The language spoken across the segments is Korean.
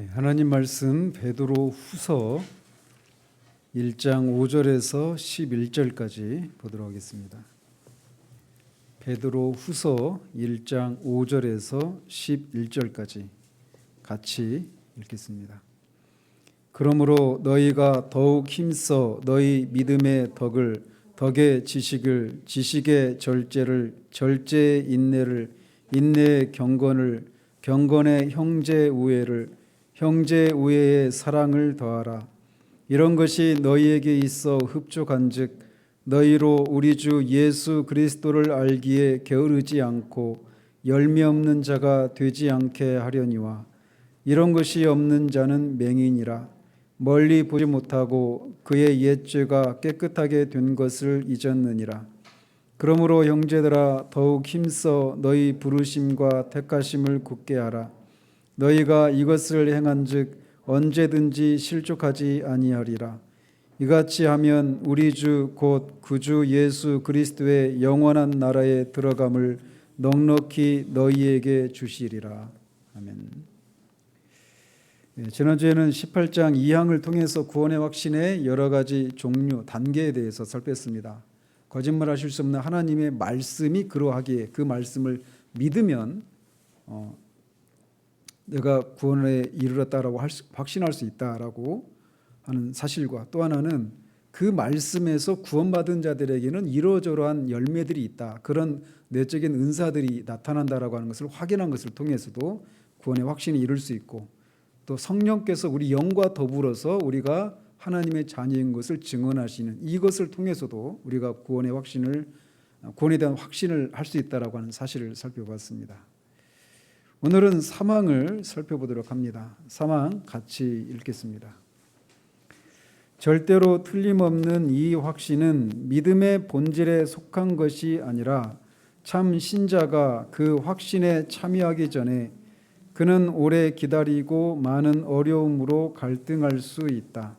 하나님 말씀 베드로 후서 1장 5절에서 11절까지 보도록 하겠습니다. 베드로 후서 1장 5절에서 11절까지 같이 읽겠습니다. 그러므로 너희가 더욱 힘써 너희 믿음의 덕의 지식을, 지식의 절제를, 절제의 인내를, 인내의 경건의 형제 우애를, 형제 우애의 사랑을 더하라. 이런 것이 너희에게 있어 흡족한즉 너희로 우리 주 예수 그리스도를 알기에 게으르지 않고 열매 없는 자가 되지 않게 하려니와. 이런 것이 없는 자는 맹인이라 멀리 보지 못하고 그의 옛 죄가 깨끗하게 된 것을 잊었느니라. 그러므로 형제들아 더욱 힘써 너희 부르심과 택하심을 굳게 하라. 너희가 이것을 행한즉 언제든지 실족하지 아니하리라. 이같이 하면 우리 주 곧 구주 예수 그리스도의 영원한 나라에 들어감을 넉넉히 너희에게 주시리라. 아멘. 지난주에는 18장 2항을 통해서 구원의 확신의 여러 가지 종류, 단계에 대해서 살폈습니다. 거짓말하실 수 없는 하나님의 말씀이 그러하기에 그 말씀을 믿으면 내가 구원에 이르렀다라고 확신할 수 있다라고 하는 사실과, 또 하나는 그 말씀에서 구원받은 자들에게는 이러저러한 열매들이 있다, 그런 내적인 은사들이 나타난다라고 하는 것을 확인한 것을 통해서도 구원의 확신이 이룰 수 있고, 또 성령께서 우리 영과 더불어서 우리가 하나님의 자녀인 것을 증언하시는 이것을 통해서도 우리가 구원에 대한 확신을 할 수 있다라고 하는 사실을 살펴봤습니다. 오늘은 사망을 살펴보도록 합니다. 사망 같이 읽겠습니다. 절대로 틀림없는 이 확신은 믿음의 본질에 속한 것이 아니라 참 신자가 그 확신에 참여하기 전에 그는 오래 기다리고 많은 어려움으로 갈등할 수 있다.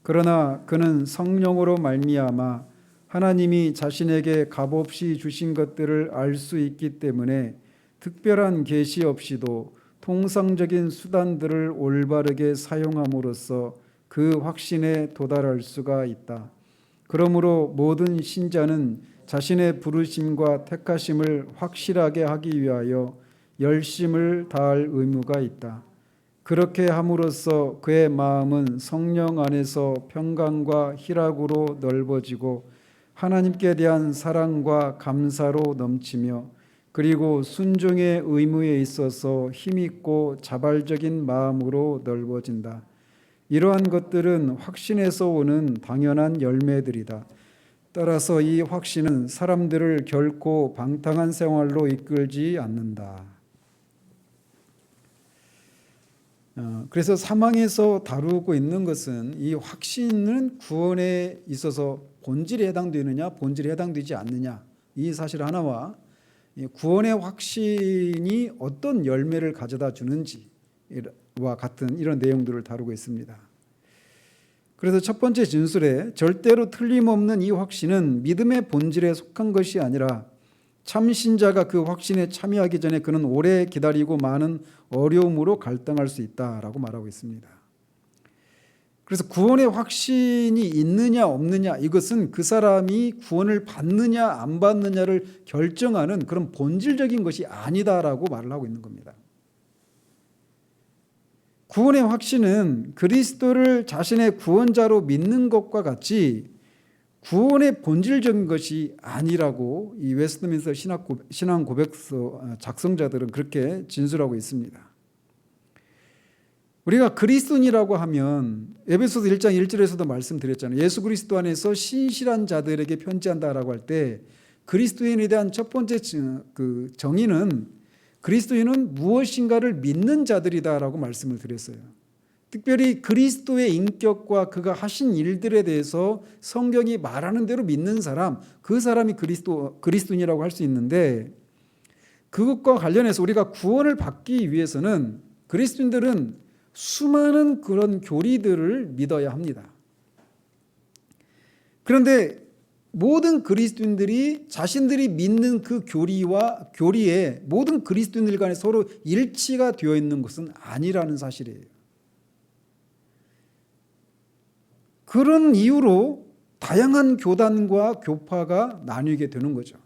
그러나 그는 성령으로 말미암아 하나님이 자신에게 값없이 주신 것들을 알 수 있기 때문에 특별한 계시 없이도 통상적인 수단들을 올바르게 사용함으로써 그 확신에 도달할 수가 있다. 그러므로 모든 신자는 자신의 부르심과 택하심을 확실하게 하기 위하여 열심을 다할 의무가 있다. 그렇게 함으로써 그의 마음은 성령 안에서 평강과 희락으로 넓어지고 하나님께 대한 사랑과 감사로 넘치며, 그리고 순종의 의무에 있어서 힘있고 자발적인 마음으로 넓어진다. 이러한 것들은 확신에서 오는 당연한 열매들이다. 따라서 이 확신은 사람들을 결코 방탕한 생활로 이끌지 않는다. 그래서 사망에서 다루고 있는 것은 이 확신은 구원에 있어서 본질에 해당되느냐 본질에 해당되지 않느냐, 이 사실 하나와 구원의 확신이 어떤 열매를 가져다 주는지와 같은 이런 내용들을 다루고 있습니다. 그래서 첫 번째 진술에 절대로 틀림없는 이 확신은 믿음의 본질에 속한 것이 아니라 참 신자가 그 확신에 참여하기 전에 그는 오래 기다리고 많은 어려움으로 갈등할 수 있다라고 말하고 있습니다. 그래서 구원의 확신이 있느냐 없느냐, 이것은 그 사람이 구원을 받느냐 안 받느냐를 결정하는 그런 본질적인 것이 아니다라고 말을 하고 있는 겁니다. 구원의 확신은 그리스도를 자신의 구원자로 믿는 것과 같이 구원의 본질적인 것이 아니라고 이 웨스트민스터 신앙 고백서 작성자들은 그렇게 진술하고 있습니다. 우리가 그리스도인이라고 하면 에베소서 1장 1절에서도 말씀드렸잖아요. 예수 그리스도 안에서 신실한 자들에게 편지한다라고 할 때 그리스도인에 대한 첫 번째 정의는 그리스도인은 무엇인가를 믿는 자들이다라고 말씀을 드렸어요. 특별히 그리스도의 인격과 그가 하신 일들에 대해서 성경이 말하는 대로 믿는 사람, 그 사람이 그리스도인이라고 할 수 있는데, 그것과 관련해서 우리가 구원을 받기 위해서는 그리스도인들은 수많은 그런 교리들을 믿어야 합니다. 그런데 모든 그리스도인들이 자신들이 믿는 그 교리에 모든 그리스도인들 간에 서로 일치가 되어 있는 것은 아니라는 사실이에요. 그런 이유로 다양한 교단과 교파가 나뉘게 되는 거죠.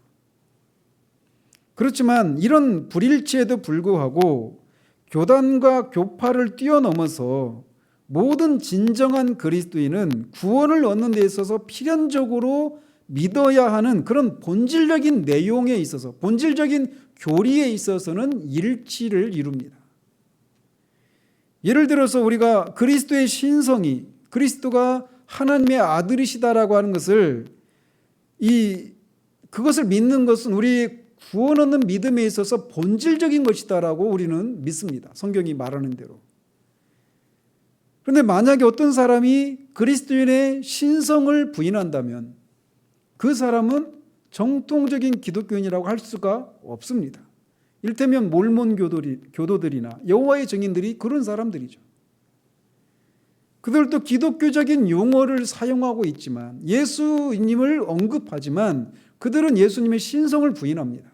그렇지만 이런 불일치에도 불구하고 교단과 교파를 뛰어넘어서 모든 진정한 그리스도인은 구원을 얻는 데 있어서 필연적으로 믿어야 하는 그런 본질적인 내용에 있어서, 본질적인 교리에 있어서는 일치를 이룹니다. 예를 들어서 우리가 그리스도의 신성이, 그리스도가 하나님의 아들이시다라고 하는 것을, 그것을 믿는 것은 우리 구원 얻는 믿음에 있어서 본질적인 것이다라고 우리는 믿습니다. 성경이 말하는 대로. 그런데 만약에 어떤 사람이 그리스도인의 신성을 부인한다면 그 사람은 정통적인 기독교인이라고 할 수가 없습니다. 이를테면 몰몬 교도들이나 여호와의 증인들이 그런 사람들이죠. 그들도 기독교적인 용어를 사용하고 있지만, 예수님을 언급하지만 그들은 예수님의 신성을 부인합니다.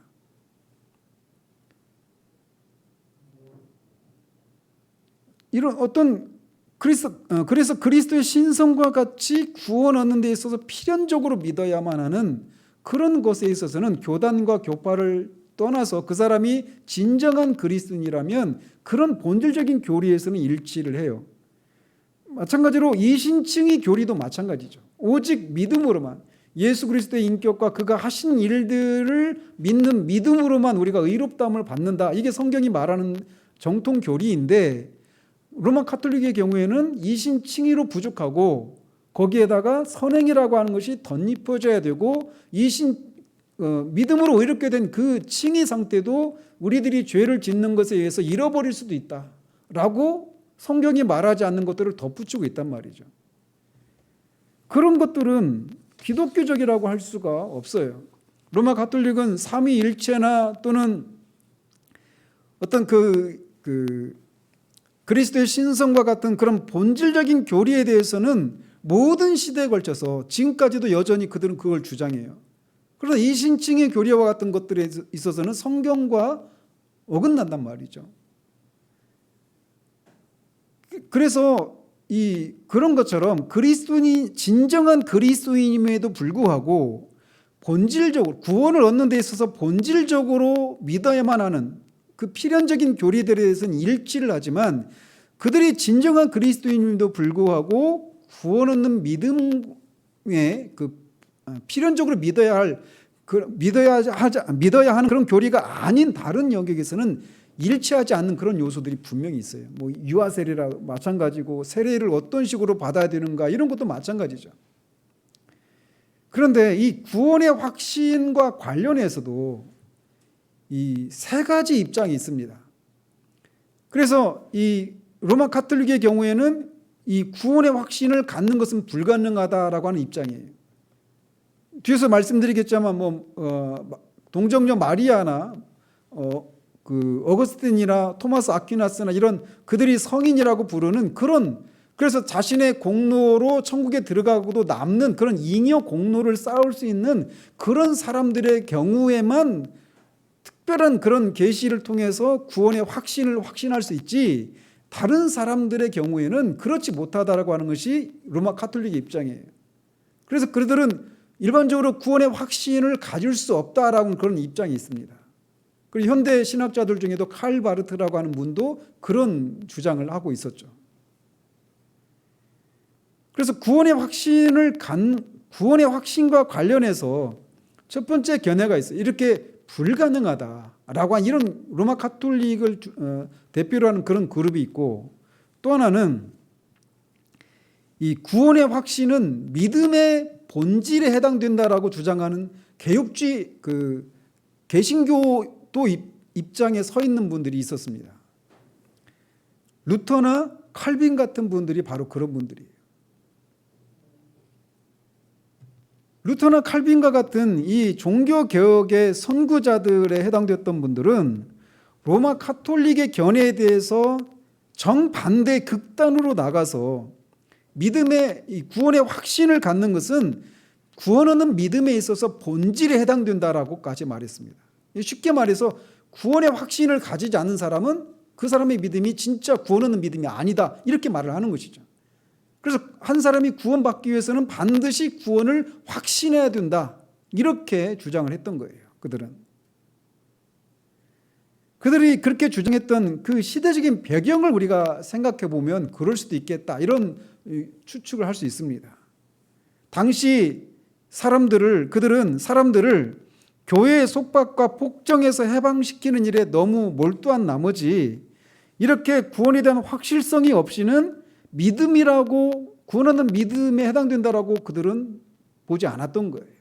이런 어떤 그래서 그리스도의 신성과 같이 구원 얻는 데 있어서 필연적으로 믿어야만 하는 그런 것에 있어서는 교단과 교파를 떠나서 그 사람이 진정한 그리스도인이라면 그런 본질적인 교리에서는 일치를 해요. 마찬가지로 이신칭의 교리도 마찬가지죠. 오직 믿음으로만, 예수 그리스도의 인격과 그가 하신 일들을 믿는 믿음으로만 우리가 의롭다함을 받는다. 이게 성경이 말하는 정통 교리인데, 로마 카톨릭의 경우에는 이신칭의로 부족하고 거기에다가 선행이라고 하는 것이 덧입혀져야 되고, 믿음으로 의롭게 된 그 칭의 상태도 우리들이 죄를 짓는 것에 의해서 잃어버릴 수도 있다라고 성경이 말하지 않는 것들을 덧붙이고 있단 말이죠. 그런 것들은 기독교적이라고 할 수가 없어요. 로마 가톨릭은 삼위일체나 또는 어떤 그리스도의 신성과 같은 그런 본질적인 교리에 대해서는 모든 시대에 걸쳐서 지금까지도 여전히 그들은 그걸 주장해요. 그러나 이신칭의 교리와 같은 것들에 있어서는 성경과 어긋난단 말이죠. 그래서 그런 것처럼 그리스도인이 진정한 그리스도인임에도 불구하고 본질적으로 구원을 얻는 데 있어서 본질적으로 믿어야만 하는 그 필연적인 교리들에 대해서는 일치를 하지만, 그들이 진정한 그리스도인임에도 불구하고 구원 얻는 믿음에 필연적으로 믿어야 하는 그런 교리가 아닌 다른 영역에서는 일치하지 않는 그런 요소들이 분명히 있어요. 뭐 유아 세례라 마찬가지고, 세례를 어떤 식으로 받아야 되는가 이런 것도 마찬가지죠. 그런데 이 구원의 확신과 관련해서도 이 세 가지 입장이 있습니다. 그래서 이 로마 카톨릭의 경우에는 이 구원의 확신을 갖는 것은 불가능하다라고 하는 입장이에요. 뒤에서 말씀드리겠지만 동정녀 마리아나 어거스틴이나 토마스 아퀴나스나 이런 그들이 성인이라고 부르는 그래서 자신의 공로로 천국에 들어가고도 남는 그런 잉여 공로를 쌓을 수 있는 그런 사람들의 경우에만 특별한 그런 계시를 통해서 구원의 확신을 확신할 수 있지, 다른 사람들의 경우에는 그렇지 못하다라고 하는 것이 로마 카톨릭의 입장이에요. 그래서 그들은 일반적으로 구원의 확신을 가질 수 없다라는 그런 입장이 있습니다. 그리고 현대 신학자들 중에도 칼 바르트라고 하는 분도 그런 주장을 하고 있었죠. 그래서 구원의 확신과 관련해서 첫 번째 견해가 있어요. 이렇게 불가능하다라고 하는 이런 로마 카톨릭을 대표로 하는 그런 그룹이 있고, 또 하나는 이 구원의 확신은 믿음의 본질에 해당된다라고 주장하는 개혁주의 개신교도 입장에 서 있는 분들이 있었습니다. 루터나 칼빈 같은 분들이 바로 그런 분들이에요. 루터나 칼빈과 같은 이 종교개혁의 선구자들에 해당됐던 분들은 로마 카톨릭의 견해에 대해서 정반대 극단으로 나가서 믿음의 이 구원의 확신을 갖는 것은 구원 얻는 믿음에 있어서 본질에 해당된다라고까지 말했습니다. 쉽게 말해서 구원의 확신을 가지지 않는 사람은 그 사람의 믿음이 진짜 구원 얻는 믿음이 아니다, 이렇게 말을 하는 것이죠. 그래서 한 사람이 구원받기 위해서는 반드시 구원을 확신해야 된다. 이렇게 주장을 했던 거예요. 그들이 그렇게 주장했던 그 시대적인 배경을 우리가 생각해 보면 그럴 수도 있겠다. 이런 추측을 할 수 있습니다. 당시 그들은 사람들을 교회의 속박과 폭정에서 해방시키는 일에 너무 몰두한 나머지 이렇게 구원에 대한 확실성이 없이는 구원하는 믿음에 해당된다라고 그들은 보지 않았던 거예요.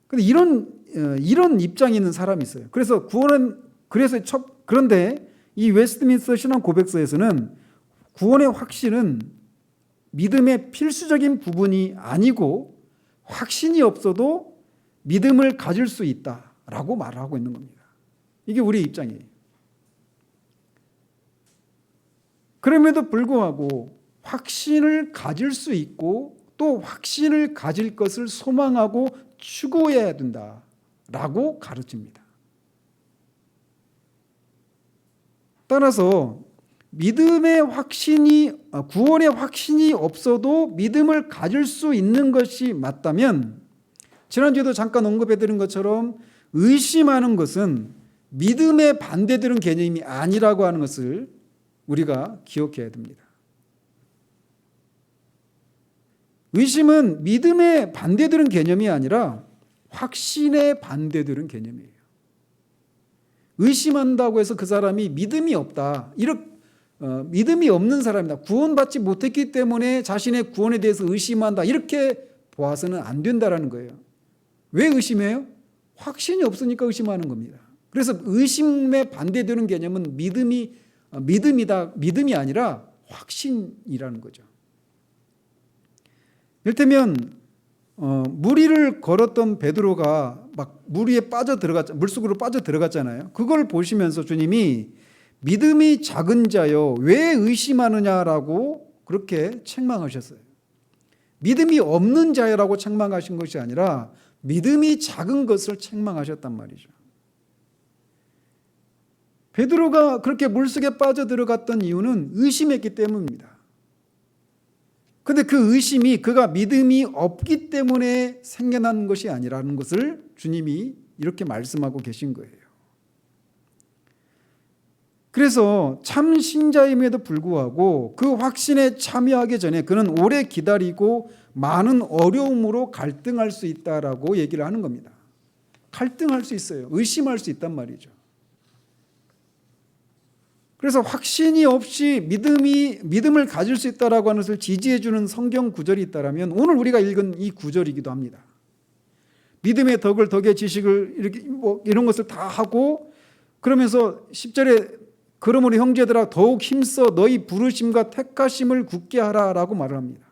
그런데 이런 입장이 있는 사람이 있어요. 그런데 이 웨스트민스터 신앙 고백서에서는 구원의 확신은 믿음의 필수적인 부분이 아니고 확신이 없어도 믿음을 가질 수 있다라고 말하고 있는 겁니다. 이게 우리의 입장이에요. 그럼에도 불구하고 확신을 가질 수 있고 또 확신을 가질 것을 소망하고 추구해야 된다라고 가르칩니다. 따라서 구원의 확신이 없어도 믿음을 가질 수 있는 것이 맞다면 지난주에도 잠깐 언급해드린 것처럼 의심하는 것은 믿음에 반대되는 개념이 아니라고 하는 것을 우리가 기억해야 됩니다. 의심은 믿음에 반대되는 개념이 아니라 확신에 반대되는 개념이에요. 의심한다고 해서 그 사람이 믿음이 없다. 믿음이 없는 사람이다. 구원받지 못했기 때문에 자신의 구원에 대해서 의심한다. 이렇게 보아서는 안 된다라는 거예요. 왜 의심해요? 확신이 없으니까 의심하는 겁니다. 그래서 의심에 반대되는 개념은 믿음이 아니라 확신이라는 거죠. 이를테면 무리를 걸었던 베드로가 막 물속으로 빠져 들어갔잖아요. 그걸 보시면서 주님이 믿음이 작은 자여 왜 의심하느냐라고 그렇게 책망하셨어요. 믿음이 없는 자여라고 책망하신 것이 아니라 믿음이 작은 것을 책망하셨단 말이죠. 베드로가 그렇게 물속에 빠져 들어갔던 이유는 의심했기 때문입니다. 그런데 그 의심이 그가 믿음이 없기 때문에 생겨난 것이 아니라는 것을 주님이 이렇게 말씀하고 계신 거예요. 그래서 참 신자임에도 불구하고 그 확신에 참여하기 전에 그는 오래 기다리고 많은 어려움으로 갈등할 수 있다라고 얘기를 하는 겁니다. 갈등할 수 있어요. 의심할 수 있단 말이죠. 그래서 확신이 없이 믿음을 가질 수 있다라고 하는 것을 지지해 주는 성경 구절이 있다라면 오늘 우리가 읽은 이 구절이기도 합니다. 믿음의 덕의 지식을 이런 것을 다 하고 그러면서 10절에 그러므로 형제들아 더욱 힘써 너희 부르심과 택하심을 굳게 하라라고 말을 합니다.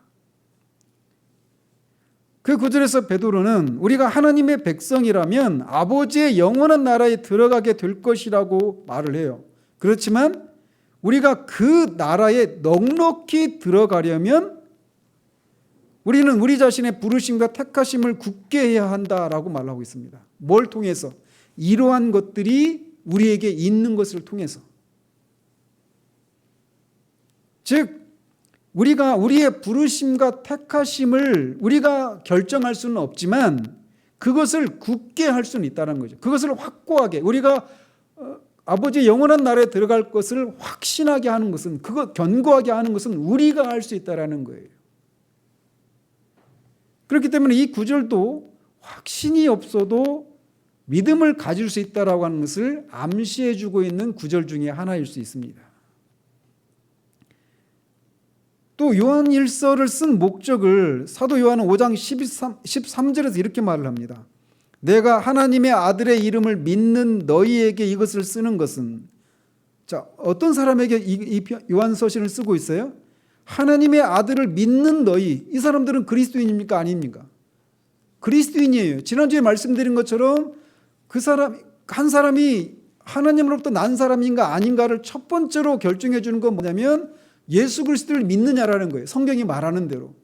그 구절에서 베드로는 우리가 하나님의 백성이라면 아버지의 영원한 나라에 들어가게 될 것이라고 말을 해요. 그렇지만 우리가 그 나라에 넉넉히 들어가려면 우리는 우리 자신의 부르심과 택하심을 굳게 해야 한다라고 말하고 있습니다. 뭘 통해서? 이러한 것들이 우리에게 있는 것을 통해서. 즉 우리가 우리의 부르심과 택하심을 우리가 결정할 수는 없지만 그것을 굳게 할 수는 있다는 거죠. 그것을 확고하게 우리가 아버지의 영원한 나라에 들어갈 것을 확신하게 하는 것은 견고하게 하는 것은 우리가 할 수 있다는 거예요. 그렇기 때문에 이 구절도 확신이 없어도 믿음을 가질 수 있다라고 하는 것을 암시해 주고 있는 구절 중에 하나일 수 있습니다. 또 요한일서를 쓴 목적을 사도 요한은 5장 13절에서 이렇게 말을 합니다. 내가 하나님의 아들의 이름을 믿는 너희에게 이것을 쓰는 것은, 자, 어떤 사람에게 이 요한서신을 쓰고 있어요? 하나님의 아들을 믿는 너희, 이 사람들은 그리스도인입니까? 아닙니까? 그리스도인이에요. 지난주에 말씀드린 것처럼 한 사람이 하나님으로부터 난 사람인가 아닌가를 첫 번째로 결정해 주는 건 뭐냐면 예수 그리스도를 믿느냐라는 거예요. 성경이 말하는 대로.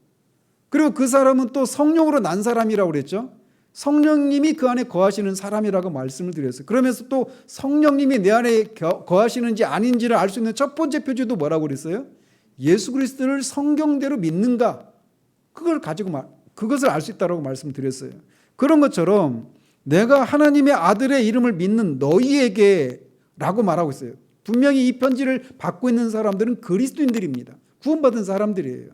그리고 그 사람은 또 성령으로 난 사람이라고 그랬죠. 성령님이 그 안에 거하시는 사람이라고 말씀을 드렸어요. 그러면서 또 성령님이 내 안에 거하시는지 아닌지를 알 수 있는 첫 번째 표지도 뭐라고 그랬어요? 예수 그리스도를 성경대로 믿는가? 그것을 알 수 있다고 말씀드렸어요. 그런 것처럼 내가 하나님의 아들의 이름을 믿는 너희에게 라고 말하고 있어요. 분명히 이 편지를 받고 있는 사람들은 그리스도인들입니다. 구원받은 사람들이에요.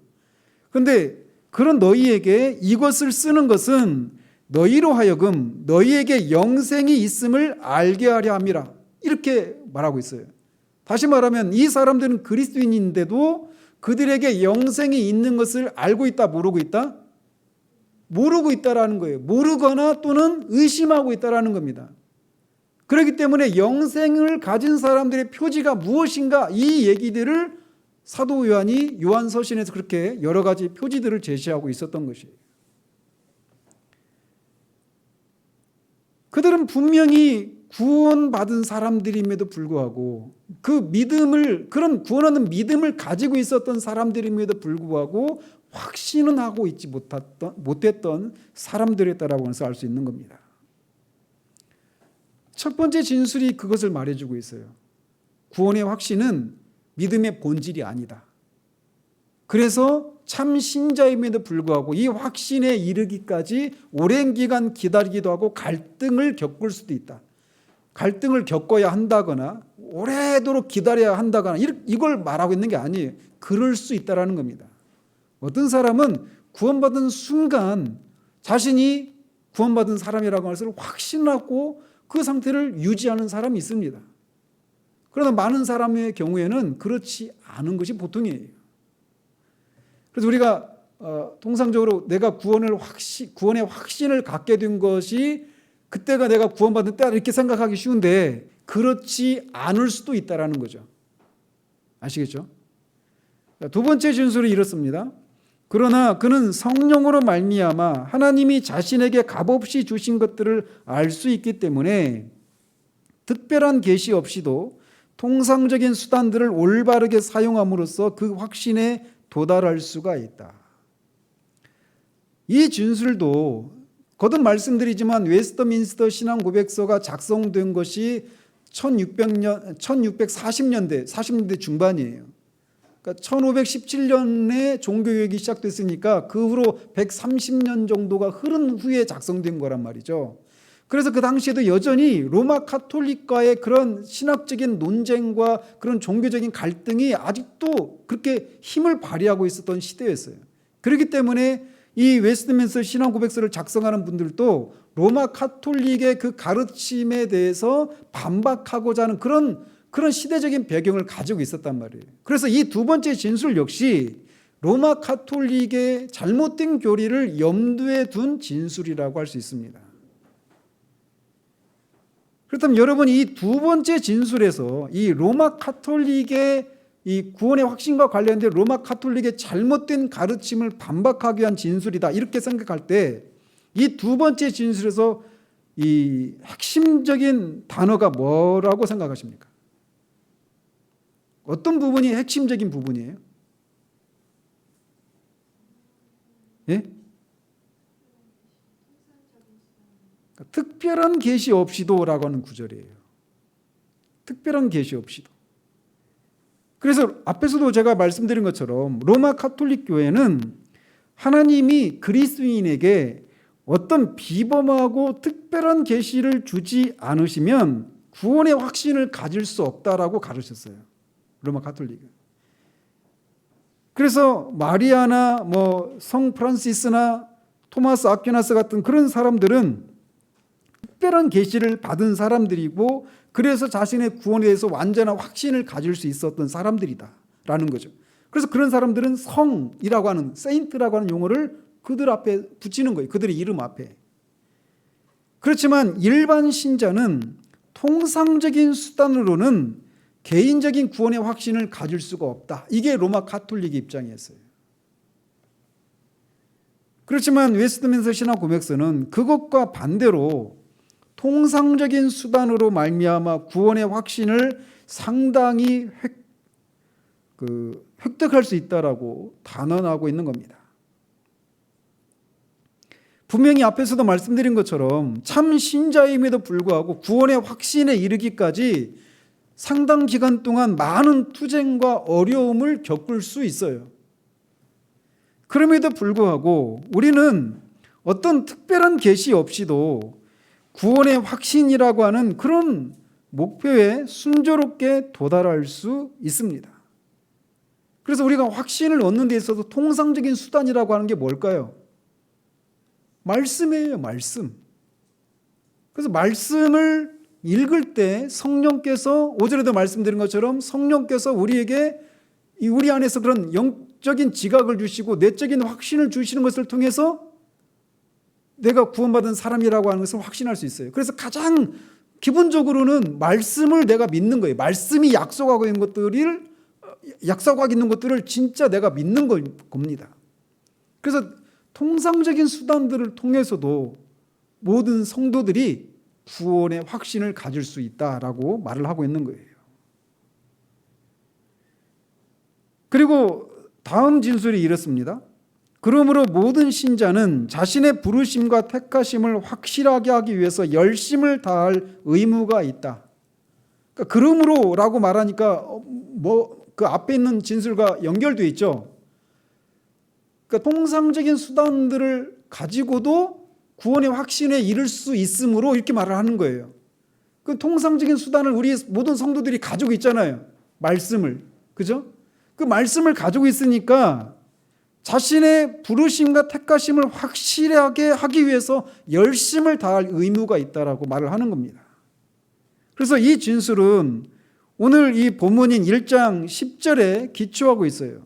그런데 그런 너희에게 이것을 쓰는 것은 너희로 하여금 너희에게 영생이 있음을 알게 하려 함이라. 이렇게 말하고 있어요. 다시 말하면 이 사람들은 그리스도인인데도 그들에게 영생이 있는 것을 알고 있다, 모르고 있다? 모르고 있다라는 거예요. 모르거나 또는 의심하고 있다라는 겁니다. 그렇기 때문에 영생을 가진 사람들의 표지가 무엇인가, 이 얘기들을 사도 요한이 요한서신에서 그렇게 여러 가지 표지들을 제시하고 있었던 것이에요. 그들은 분명히 구원받은 사람들임에도 불구하고 그런 구원하는 믿음을 가지고 있었던 사람들임에도 불구하고 확신은 하고 있지 못했던 사람들이었다라고 해서 알 수 있는 겁니다. 첫 번째 진술이 그것을 말해주고 있어요. 구원의 확신은 믿음의 본질이 아니다. 그래서 참 신자임에도 불구하고 이 확신에 이르기까지 오랜 기간 기다리기도 하고 갈등을 겪을 수도 있다. 갈등을 겪어야 한다거나 오래도록 기다려야 한다거나 이걸 말하고 있는 게 아니에요. 그럴 수 있다라는 겁니다. 어떤 사람은 구원받은 순간 자신이 구원받은 사람이라고 할 것을 확신하고 그 상태를 유지하는 사람이 있습니다. 그러나 많은 사람의 경우에는 그렇지 않은 것이 보통이에요. 그래서 우리가 통상적으로 내가 구원의 확신을 갖게 된 것이 그때가 내가 구원받은 때다 이렇게 생각하기 쉬운데 그렇지 않을 수도 있다는 거죠. 아시겠죠? 두 번째 진술이 이렇습니다. 그러나 그는 성령으로 말미암아 하나님이 자신에게 값없이 주신 것들을 알 수 있기 때문에 특별한 계시 없이도 통상적인 수단들을 올바르게 사용함으로써 그 확신에 도달할 수가 있다. 이 진술도 거듭 말씀드리지만 웨스트민스터 신앙고백서가 작성된 것이 1640년대 중반이에요. 그러니까 1517년에 종교개혁이 시작됐으니까 그 후로 130년 정도가 흐른 후에 작성된 거란 말이죠. 그래서 그 당시에도 여전히 로마 카톨릭과의 그런 신학적인 논쟁과 그런 종교적인 갈등이 아직도 그렇게 힘을 발휘하고 있었던 시대였어요. 그렇기 때문에 이 웨스트민스터 신앙고백서를 작성하는 분들도 로마 카톨릭의 그 가르침에 대해서 반박하고자 하는 그런 시대적인 배경을 가지고 있었단 말이에요. 그래서 이 두 번째 진술 역시 로마 카톨릭의 잘못된 교리를 염두에 둔 진술이라고 할 수 있습니다. 그렇다면 여러분 이 두 번째 진술에서 이 로마 카톨릭의 이 구원의 확신과 관련된 로마 카톨릭의 잘못된 가르침을 반박하기 위한 진술이다 이렇게 생각할 때 이 두 번째 진술에서 이 핵심적인 단어가 뭐라고 생각하십니까? 어떤 부분이 핵심적인 부분이에요? 예? 특별한 계시 없이도라고 하는 구절이에요. 특별한 계시 없이도. 그래서 앞에서도 제가 말씀드린 것처럼 로마 카톨릭 교회는 하나님이 그리스도인에게 어떤 비범하고 특별한 계시를 주지 않으시면 구원의 확신을 가질 수 없다라고 가르쳤어요. 로마 카톨릭은. 그래서 마리아나 성 프란시스나 토마스 아퀴나스 같은 그런 사람들은 특별한 계시를 받은 사람들이고 그래서 자신의 구원에 대해서 완전한 확신을 가질 수 있었던 사람들이다라는 거죠. 그래서 그런 사람들은 성이라고 하는 세인트라고 하는 용어를 그들 앞에 붙이는 거예요. 그들의 이름 앞에. 그렇지만 일반 신자는 통상적인 수단으로는 개인적인 구원의 확신을 가질 수가 없다. 이게 로마 카톨릭의 입장이었어요. 그렇지만 웨스트민스터 신앙고백서는 그것과 반대로 통상적인 수단으로 말미암아 구원의 확신을 상당히 획득할 수 있다라고 단언하고 있는 겁니다. 분명히 앞에서도 말씀드린 것처럼 참 신자임에도 불구하고 구원의 확신에 이르기까지 상당 기간 동안 많은 투쟁과 어려움을 겪을 수 있어요. 그럼에도 불구하고 우리는 어떤 특별한 계시 없이도 구원의 확신이라고 하는 그런 목표에 순조롭게 도달할 수 있습니다. 그래서 우리가 확신을 얻는 데 있어서 통상적인 수단이라고 하는 게 뭘까요? 말씀이에요, 말씀. 그래서 말씀을 읽을 때 성령께서, 5절에도 말씀드린 것처럼 성령께서 우리에게 우리 안에서 그런 영적인 지각을 주시고 내적인 확신을 주시는 것을 통해서 내가 구원받은 사람이라고 하는 것을 확신할 수 있어요. 그래서 가장 기본적으로는 말씀을 내가 믿는 거예요. 말씀이 약속하고 있는 것들을 진짜 내가 믿는 겁니다. 그래서 통상적인 수단들을 통해서도 모든 성도들이 구원의 확신을 가질 수 있다라고 말을 하고 있는 거예요. 그리고 다음 진술이 이렇습니다. 그러므로 모든 신자는 자신의 부르심과 택하심을 확실하게 하기 위해서 열심을 다할 의무가 있다. 그러니까 그러므로라고 말하니까 그 앞에 있는 진술과 연결되어 있죠. 그러니까 통상적인 수단들을 가지고도 구원의 확신에 이를 수 있으므로 이렇게 말을 하는 거예요. 그 통상적인 수단을 우리 모든 성도들이 가지고 있잖아요. 말씀을. 그죠? 그 말씀을 가지고 있으니까 자신의 부르심과 택하심을 확실하게 하기 위해서 열심을 다할 의무가 있다라고 말을 하는 겁니다. 그래서 이 진술은 오늘 이 본문인 1장 10절에 기초하고 있어요.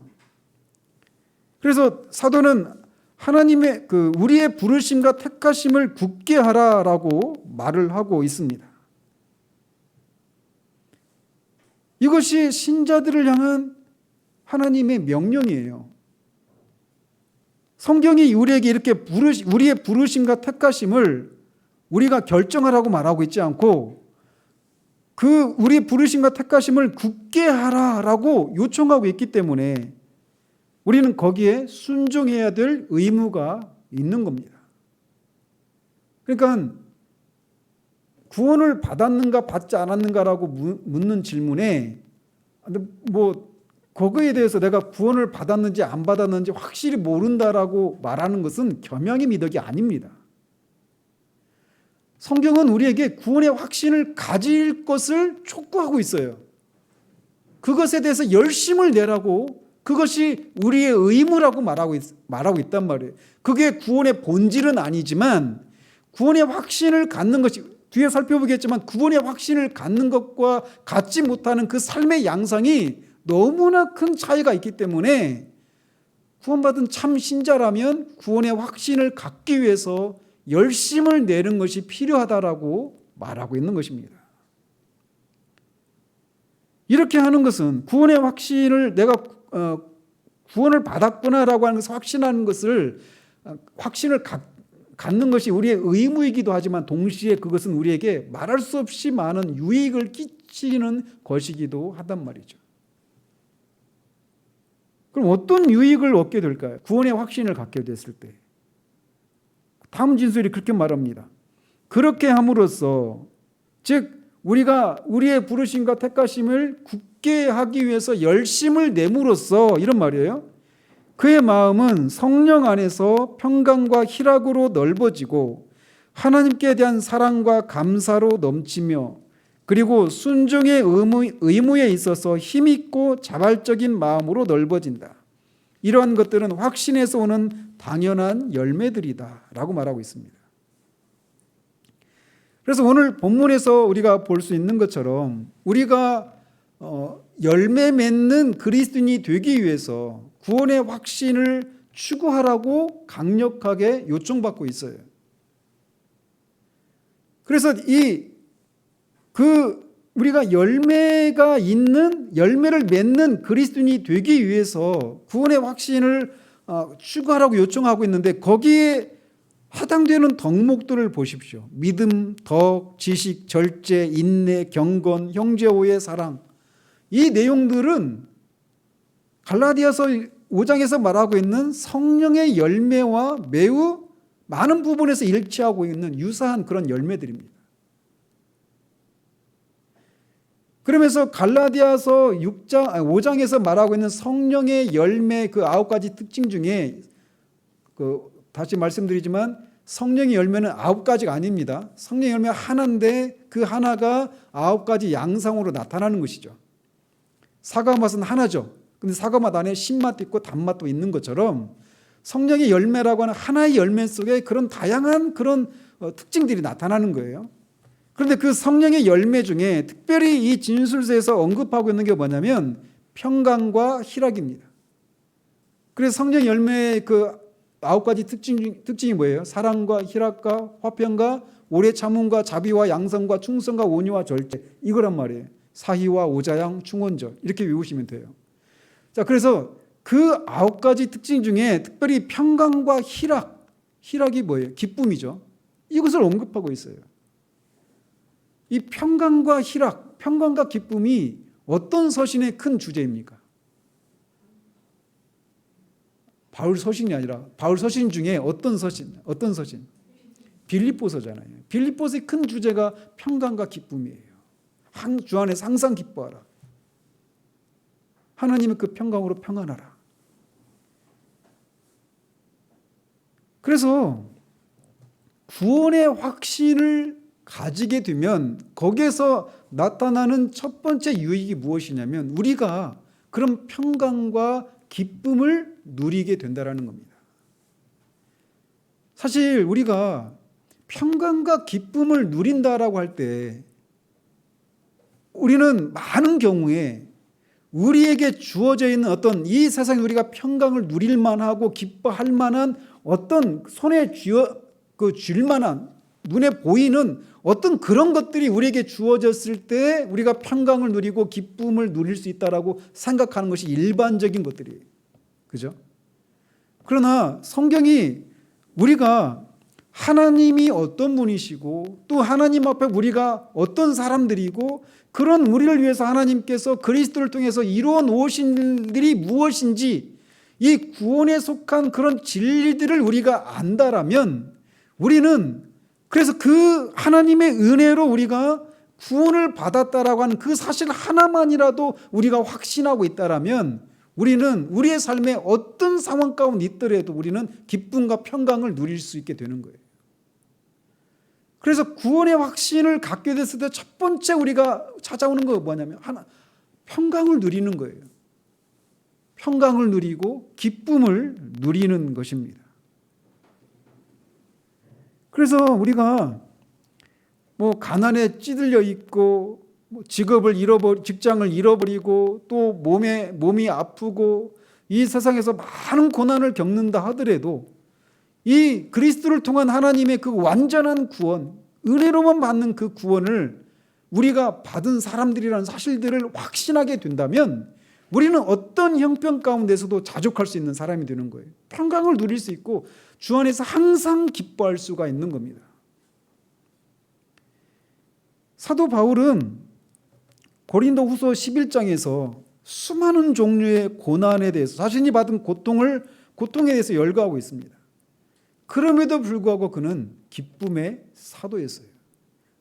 그래서 사도는 하나님의 우리의 부르심과 택하심을 굳게 하라라고 말을 하고 있습니다. 이것이 신자들을 향한 하나님의 명령이에요. 성경이 우리에게 이렇게 우리의 부르심과 택하심을 우리가 결정하라고 말하고 있지 않고 우리 부르심과 택하심을 굳게 하라라고 요청하고 있기 때문에 우리는 거기에 순종해야 될 의무가 있는 겁니다. 그러니까 구원을 받았는가 받지 않았는가라고 묻는 질문에 거기에 대해서 내가 구원을 받았는지 안 받았는지 확실히 모른다라고 말하는 것은 겸양의 미덕이 아닙니다. 성경은 우리에게 구원의 확신을 가질 것을 촉구하고 있어요. 그것에 대해서 열심을 내라고, 그것이 우리의 의무라고 말하고 있단 말이에요. 그게 구원의 본질은 아니지만 구원의 확신을 갖는 것이, 뒤에 살펴보겠지만 구원의 확신을 갖는 것과 갖지 못하는 그 삶의 양상이 너무나 큰 차이가 있기 때문에 구원받은 참 신자라면 구원의 확신을 갖기 위해서 열심을 내는 것이 필요하다라고 말하고 있는 것입니다. 이렇게 하는 것은 구원의 확신을 내가 구원을 받았구나라고 하는 것을 확신하는 것을 확신을 갖는 것이 우리의 의무이기도 하지만 동시에 그것은 우리에게 말할 수 없이 많은 유익을 끼치는 것이기도 하단 말이죠. 그럼 어떤 유익을 얻게 될까요? 구원의 확신을 갖게 됐을 때. 다음 진술이 그렇게 말합니다. 그렇게 함으로써, 즉 우리가 우리의 부르심과 택하심을 굳게 하기 위해서 열심을 내므로써, 이런 말이에요. 그의 마음은 성령 안에서 평강과 희락으로 넓어지고 하나님께 대한 사랑과 감사로 넘치며, 그리고 순종의 의무에 있어서 힘있고 자발적인 마음으로 넓어진다. 이러한 것들은 확신에서 오는 당연한 열매들이다 라고 말하고 있습니다. 그래서 오늘 본문에서 우리가 볼 수 있는 것처럼 우리가 열매 맺는 그리스도인이 되기 위해서 구원의 확신을 추구하라고 강력하게 요청받고 있어요. 그래서 우리가 열매를 맺는 그리스도인이 되기 위해서 구원의 확신을 추구하라고 요청하고 있는데, 거기에 해당되는 덕목들을 보십시오. 믿음, 덕, 지식, 절제, 인내, 경건, 형제오의 사랑. 이 내용들은 갈라디아서 5장에서 말하고 있는 성령의 열매와 매우 많은 부분에서 일치하고 있는 유사한 그런 열매들입니다. 그러면서 갈라디아서 5장에서 말하고 있는 성령의 열매 그 9가지 특징 중에 다시 말씀드리지만 성령의 열매는 9가지가 아닙니다. 성령의 열매가 하나인데 그 하나가 9가지 양상으로 나타나는 것이죠. 사과맛은 하나죠. 근데 사과맛 안에 신맛도 있고 단맛도 있는 것처럼 성령의 열매라고 하는 하나의 열매 속에 그런 다양한 그런 특징들이 나타나는 거예요. 그런데 그 성령의 열매 중에 특별히 이 진술서에서 언급하고 있는 게 뭐냐면 평강과 희락입니다. 그래서 성령 열매의 그 9가지 특징이 뭐예요? 사랑과 희락과 화평과 오래 참음과 자비와 양성과 충성과 온유와 절제, 이거란 말이에요. 사희와 오자양 충원절, 이렇게 외우시면 돼요. 자, 그래서 그 9가지 특징 중에 특별히 평강과 희락이 뭐예요? 기쁨이죠. 이것을 언급하고 있어요. 이 평강과 희락, 평강과 기쁨이 어떤 서신의 큰 주제입니까? 바울 서신이 아니라 바울 서신 중에 어떤 서신? 빌립보서잖아요. 빌립보서의 큰 주제가 평강과 기쁨이에요. 주 안에서 항상 기뻐하라. 하나님의 그 평강으로 평안하라. 그래서 구원의 확신을 가지게 되면 거기에서 나타나는 첫 번째 유익이 무엇이냐면 우리가 그런 평강과 기쁨을 누리게 된다는 겁니다. 사실 우리가 평강과 기쁨을 누린다라고 할 때 우리는 많은 경우에 우리에게 주어져 있는 어떤 이 세상에 우리가 평강을 누릴 만하고 기뻐할 만한 어떤 손에 쥘 만한 눈에 보이는 어떤 그런 것들이 우리에게 주어졌을 때 우리가 평강을 누리고 기쁨을 누릴 수 있다라고 생각하는 것이 일반적인 것들이에요. 그죠? 그러나 성경이 우리가 하나님이 어떤 분이시고 또 하나님 앞에 우리가 어떤 사람들이고 그런 우리를 위해서 하나님께서 그리스도를 통해서 이루어 놓으신 일들이 무엇인지 이 구원에 속한 그런 진리들을 우리가 안다라면 우리는 그래서 그 하나님의 은혜로 우리가 구원을 받았다라고 하는 그 사실 하나만이라도 우리가 확신하고 있다라면 우리는 우리의 삶에 어떤 상황 가운데 있더라도 우리는 기쁨과 평강을 누릴 수 있게 되는 거예요. 그래서 구원의 확신을 갖게 됐을 때 첫 번째 우리가 찾아오는 거 뭐냐면 평강을 누리는 거예요. 평강을 누리고 기쁨을 누리는 것입니다. 그래서 우리가 가난에 찌들려 있고 직장을 잃어버리고 또 몸이 아프고 이 세상에서 많은 고난을 겪는다 하더라도 이 그리스도를 통한 하나님의 그 완전한 구원, 은혜로만 받는 그 구원을 우리가 받은 사람들이라는 사실들을 확신하게 된다면 우리는 어떤 형편 가운데서도 자족할 수 있는 사람이 되는 거예요. 평강을 누릴 수 있고 주 안에서 항상 기뻐할 수가 있는 겁니다. 사도 바울은 고린도후서 11장에서 수많은 종류의 고난에 대해서 자신이 받은 고통에 대해서 열거하고 있습니다. 그럼에도 불구하고 그는 기쁨의 사도였어요.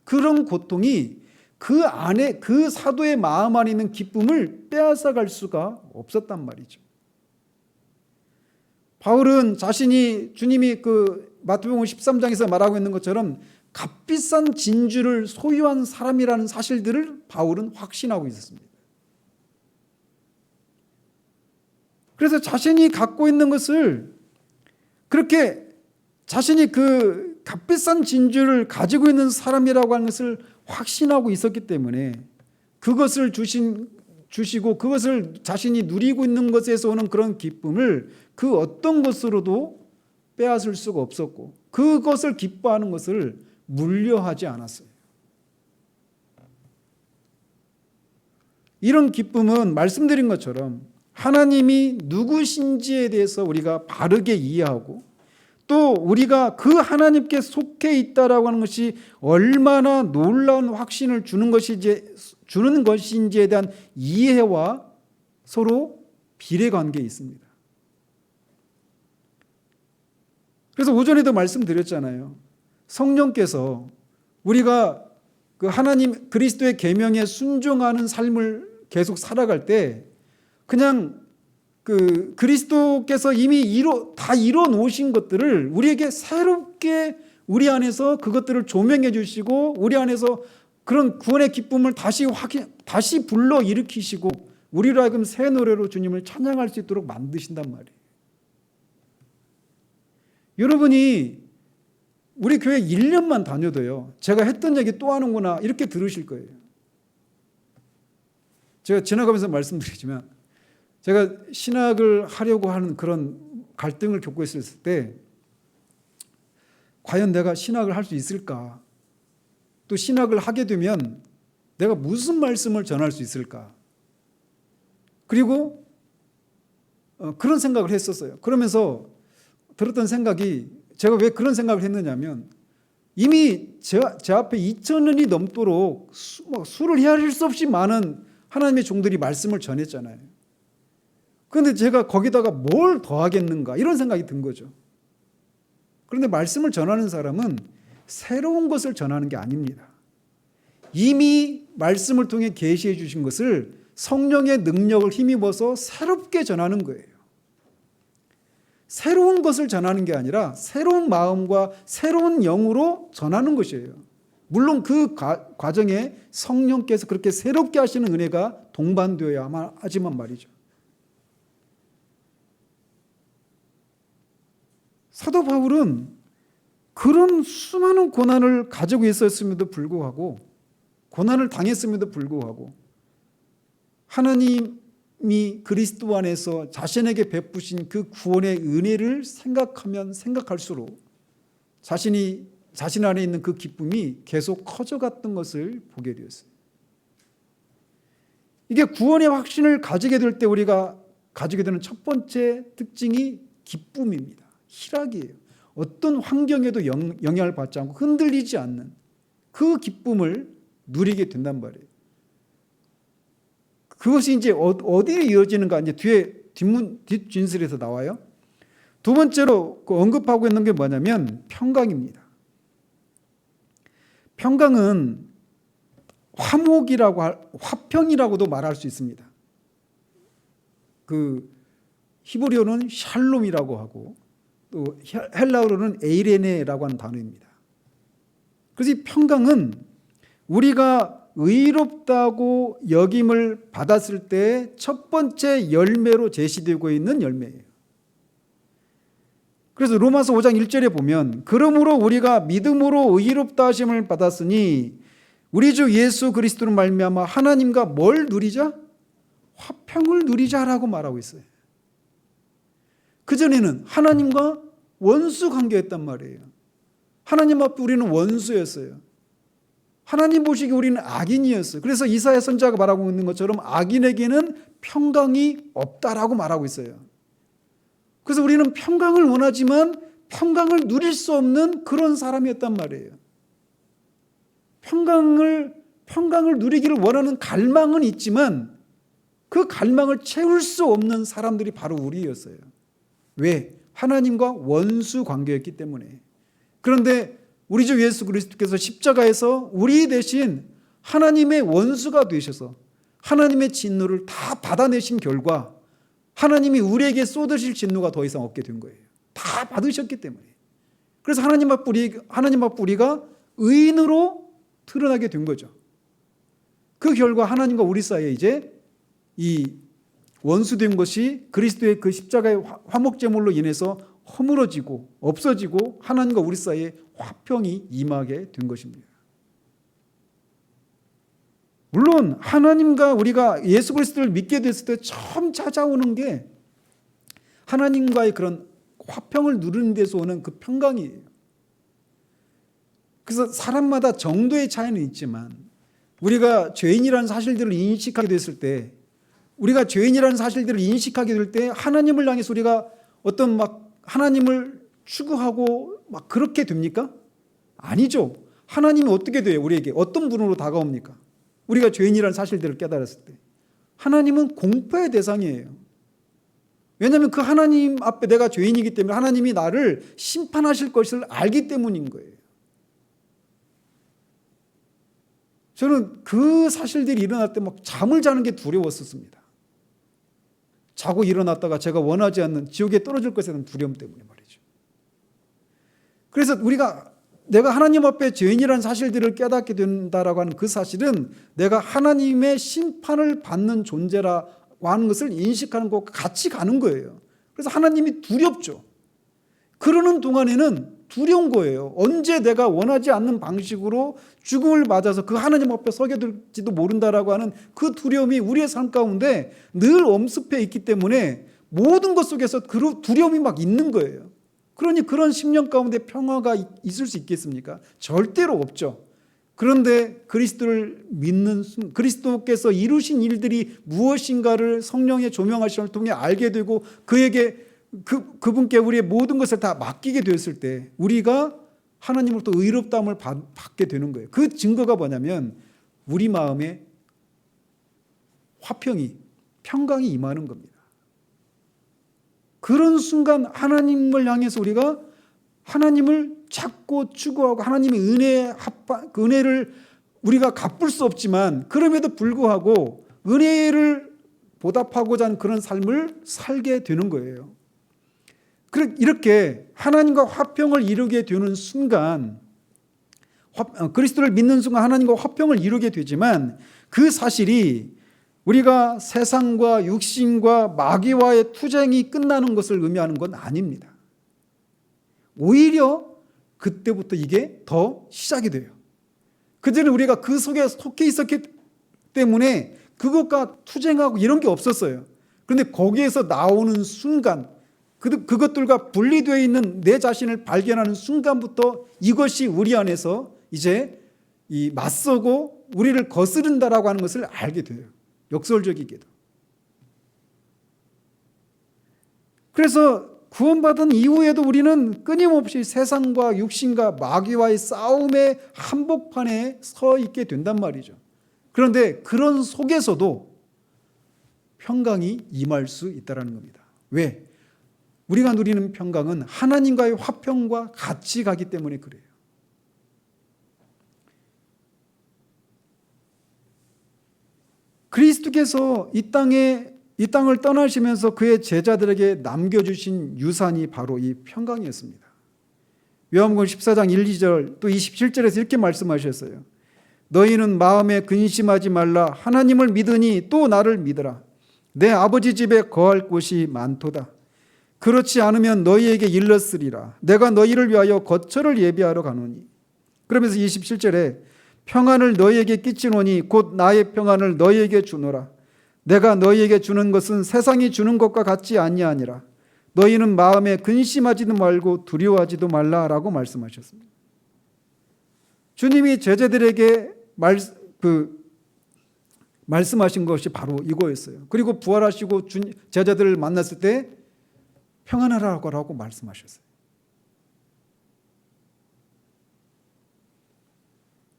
그런 고통이 그 안에 그 사도의 마음 안에 있는 기쁨을 빼앗아갈 수가 없었단 말이죠. 바울은 자신이 주님이 마태복음 13장에서 말하고 있는 것처럼 값비싼 진주를 소유한 사람이라는 사실들을 바울은 확신하고 있었습니다. 그래서 자신이 갖고 있는 것을 그렇게 자신이 그 값비싼 진주를 가지고 있는 사람이라고 하는 것을 확신하고 있었기 때문에 그것을 주시고 그것을 자신이 누리고 있는 것에서 오는 그런 기쁨을 그 어떤 것으로도 빼앗을 수가 없었고 그것을 기뻐하는 것을 물려하지 않았어요. 이런 기쁨은 말씀드린 것처럼 하나님이 누구신지에 대해서 우리가 바르게 이해하고 또 우리가 그 하나님께 속해 있다라고 하는 것이 얼마나 놀라운 확신을 주는 것인지에 대한 이해와 서로 비례관계에 있습니다. 그래서 오전에도 말씀드렸잖아요. 성령께서 우리가 그 하나님 그리스도의 계명에 순종하는 삶을 계속 살아갈 때 그냥 그 그리스도께서 이미 다 이뤄 놓으신 것들을 우리에게 새롭게 우리 안에서 그것들을 조명해 주시고 우리 안에서 그런 구원의 기쁨을 다시 불러 일으키시고 우리로 하여금 새 노래로 주님을 찬양할 수 있도록 만드신단 말이에요. 여러분이 우리 교회 1년만 다녀도요, 제가 했던 얘기 또 하는구나 이렇게 들으실 거예요. 제가 지나가면서 말씀드리지만 제가 신학을 하려고 하는 그런 갈등을 겪고 있을 때 과연 내가 신학을 할 수 있을까? 또 신학을 하게 되면 내가 무슨 말씀을 전할 수 있을까? 그리고 그런 생각을 했었어요. 그러면서 들었던 생각이 제가 왜 그런 생각을 했느냐면 이미 제 앞에 2000년이 넘도록 수를 헤아릴 수 없이 많은 하나님의 종들이 말씀을 전했잖아요. 그런데 제가 거기다가 뭘 더하겠는가 이런 생각이 든 거죠. 그런데 말씀을 전하는 사람은 새로운 것을 전하는 게 아닙니다. 이미 말씀을 통해 계시해 주신 것을 성령의 능력을 힘입어서 새롭게 전하는 거예요. 새로운 것을 전하는 게 아니라 새로운 마음과 새로운 영으로 전하는 것이에요. 물론 그 과정에 성령께서 그렇게 새롭게 하시는 은혜가 동반되어야 하지만 말이죠. 사도 바울은 그런 수많은 고난을 가지고 있었음에도 불구하고 고난을 당했음에도 불구하고 하나님이 그리스도 안에서 자신에게 베푸신 그 구원의 은혜를 생각하면 생각할수록 자신 안에 있는 그 기쁨이 계속 커져갔던 것을 보게 되었어요. 이게 구원의 확신을 가지게 될 때 우리가 가지게 되는 첫 번째 특징이 기쁨입니다. 희락이에요. 어떤 환경에도 영향을 받지 않고 흔들리지 않는 그 기쁨을 누리게 된단 말이에요. 그것이 이제 어디에 이어지는가 이제 뒤에 뒷진술에서 나와요. 두 번째로 언급하고 있는 게 뭐냐면 평강입니다. 평강은 화평이라고도 말할 수 있습니다. 그 히브리어는 샬롬이라고 하고 또 헬라어로는 에이레네라고 하는 단어입니다. 그래서 이 평강은 우리가 의롭다고 여김을 받았을 때 첫 번째 열매로 제시되고 있는 열매예요. 그래서 로마서 5장 1절에 보면 그러므로 우리가 믿음으로 의롭다 하심을 받았으니 우리 주 예수 그리스도로 말미암아 하나님과 뭘 누리자? 화평을 누리자라고 말하고 있어요. 그전에는 하나님과 원수 관계였단 말이에요. 하나님 앞에 우리는 원수였어요. 하나님 보시기에 우리는 악인이었어요. 그래서 이사야 선지자가 말하고 있는 것처럼 악인에게는 평강이 없다라고 말하고 있어요. 그래서 우리는 평강을 원하지만 평강을 누릴 수 없는 그런 사람이었단 말이에요. 평강을 누리기를 원하는 갈망은 있지만 그 갈망을 채울 수 없는 사람들이 바로 우리였어요. 왜? 하나님과 원수 관계였기 때문에. 그런데 우리 주 예수 그리스도께서 십자가에서 우리 대신 하나님의 원수가 되셔서 하나님의 진노를 다 받아내신 결과 하나님이 우리에게 쏟으실 진노가 더 이상 없게 된 거예요. 다 받으셨기 때문에. 그래서 하나님 앞 우리가 의인으로 드러나게 된 거죠. 그 결과 하나님과 우리 사이에 이제 이 원수된 것이 그리스도의 그 십자가의 화목제물로 인해서 허물어지고 없어지고 하나님과 우리 사이에 화평이 임하게 된 것입니다. 물론 하나님과 우리가 예수 그리스도를 믿게 됐을 때 처음 찾아오는 게 하나님과의 그런 화평을 누리는 데서 오는 그 평강이에요. 그래서 사람마다 정도의 차이는 있지만 우리가 죄인이라는 사실들을 인식하게 됐을 때 우리가 죄인이라는 사실들을 인식하게 될 때 하나님을 향해서 우리가 어떤 막 하나님을 추구하고 막 그렇게 됩니까? 아니죠. 하나님이 어떻게 돼요? 우리에게 어떤 분으로 다가옵니까? 우리가 죄인이라는 사실들을 깨달았을 때 하나님은 공포의 대상이에요. 왜냐하면 그 하나님 앞에 내가 죄인이기 때문에 하나님이 나를 심판하실 것을 알기 때문인 거예요. 저는 그 사실들이 일어날 때 막 잠을 자는 게 두려웠었습니다. 자고 일어났다가 제가 원하지 않는 지옥에 떨어질 것에 대한 두려움 때문에 말이죠. 그래서 내가 하나님 앞에 죄인이라는 사실들을 깨닫게 된다라고 하는 그 사실은 내가 하나님의 심판을 받는 존재라고 하는 것을 인식하는 것과 같이 가는 거예요. 그래서 하나님이 두렵죠. 그러는 동안에는 두려운 거예요. 언제 내가 원하지 않는 방식으로 죽음을 맞아서 그 하나님 앞에 서게 될지도 모른다라고 하는 그 두려움이 우리의 삶 가운데 늘 엄습해 있기 때문에 모든 것 속에서 그 두려움이 막 있는 거예요. 그러니 그런 심령 가운데 평화가 있을 수 있겠습니까? 절대로 없죠. 그런데 그리스도를 믿는 그리스도께서 이루신 일들이 무엇인가를 성령의 조명하심을 통해 알게 되고 그에게 그분께 우리의 모든 것을 다 맡기게 되었을 때 우리가 하나님으로부터 의롭다함을 받게 되는 거예요. 그 증거가 뭐냐면 우리 마음에 화평이, 평강이 임하는 겁니다. 그런 순간 하나님을 향해서 우리가 하나님을 찾고 추구하고 하나님의 은혜를 우리가 갚을 수 없지만 그럼에도 불구하고 은혜를 보답하고자 하는 그런 삶을 살게 되는 거예요. 이렇게 하나님과 화평을 이루게 되는 순간, 그리스도를 믿는 순간 하나님과 화평을 이루게 되지만 그 사실이 우리가 세상과 육신과 마귀와의 투쟁이 끝나는 것을 의미하는 건 아닙니다. 오히려 그때부터 이게 더 시작이 돼요. 그전에 우리가 그 속에 속해 있었기 때문에 그것과 투쟁하고 이런 게 없었어요. 그런데 거기에서 나오는 순간, 그것들과 분리되어 있는 내 자신을 발견하는 순간부터 이것이 우리 안에서 이제 맞서고 우리를 거스른다라고 하는 것을 알게 돼요. 역설적이게도. 그래서 구원받은 이후에도 우리는 끊임없이 세상과 육신과 마귀와의 싸움의 한복판에 서 있게 된단 말이죠. 그런데 그런 속에서도 평강이 임할 수 있다는 겁니다. 왜? 우리가 누리는 평강은 하나님과의 화평과 같이 가기 때문에 그래요. 그리스도께서 이 땅을 떠나시면서 그의 제자들에게 남겨주신 유산이 바로 이 평강이었습니다. 요한복음 14장 1, 2절 또 27절에서 이렇게 말씀하셨어요. 너희는 마음에 근심하지 말라. 하나님을 믿으니 또 나를 믿으라. 내 아버지 집에 거할 곳이 많도다. 그렇지 않으면 너희에게 일렀으리라. 내가 너희를 위하여 거처를 예비하러 가노니. 그러면서 27절에 평안을 너희에게 끼치노니 곧 나의 평안을 너희에게 주노라. 내가 너희에게 주는 것은 세상이 주는 것과 같지 아니하니라. 너희는 마음에 근심하지도 말고 두려워하지도 말라라고 말씀하셨습니다. 주님이 제자들에게 말씀하신 것이 바로 이거였어요. 그리고 부활하시고 제자들을 만났을 때 평안하라고 말씀하셨어요.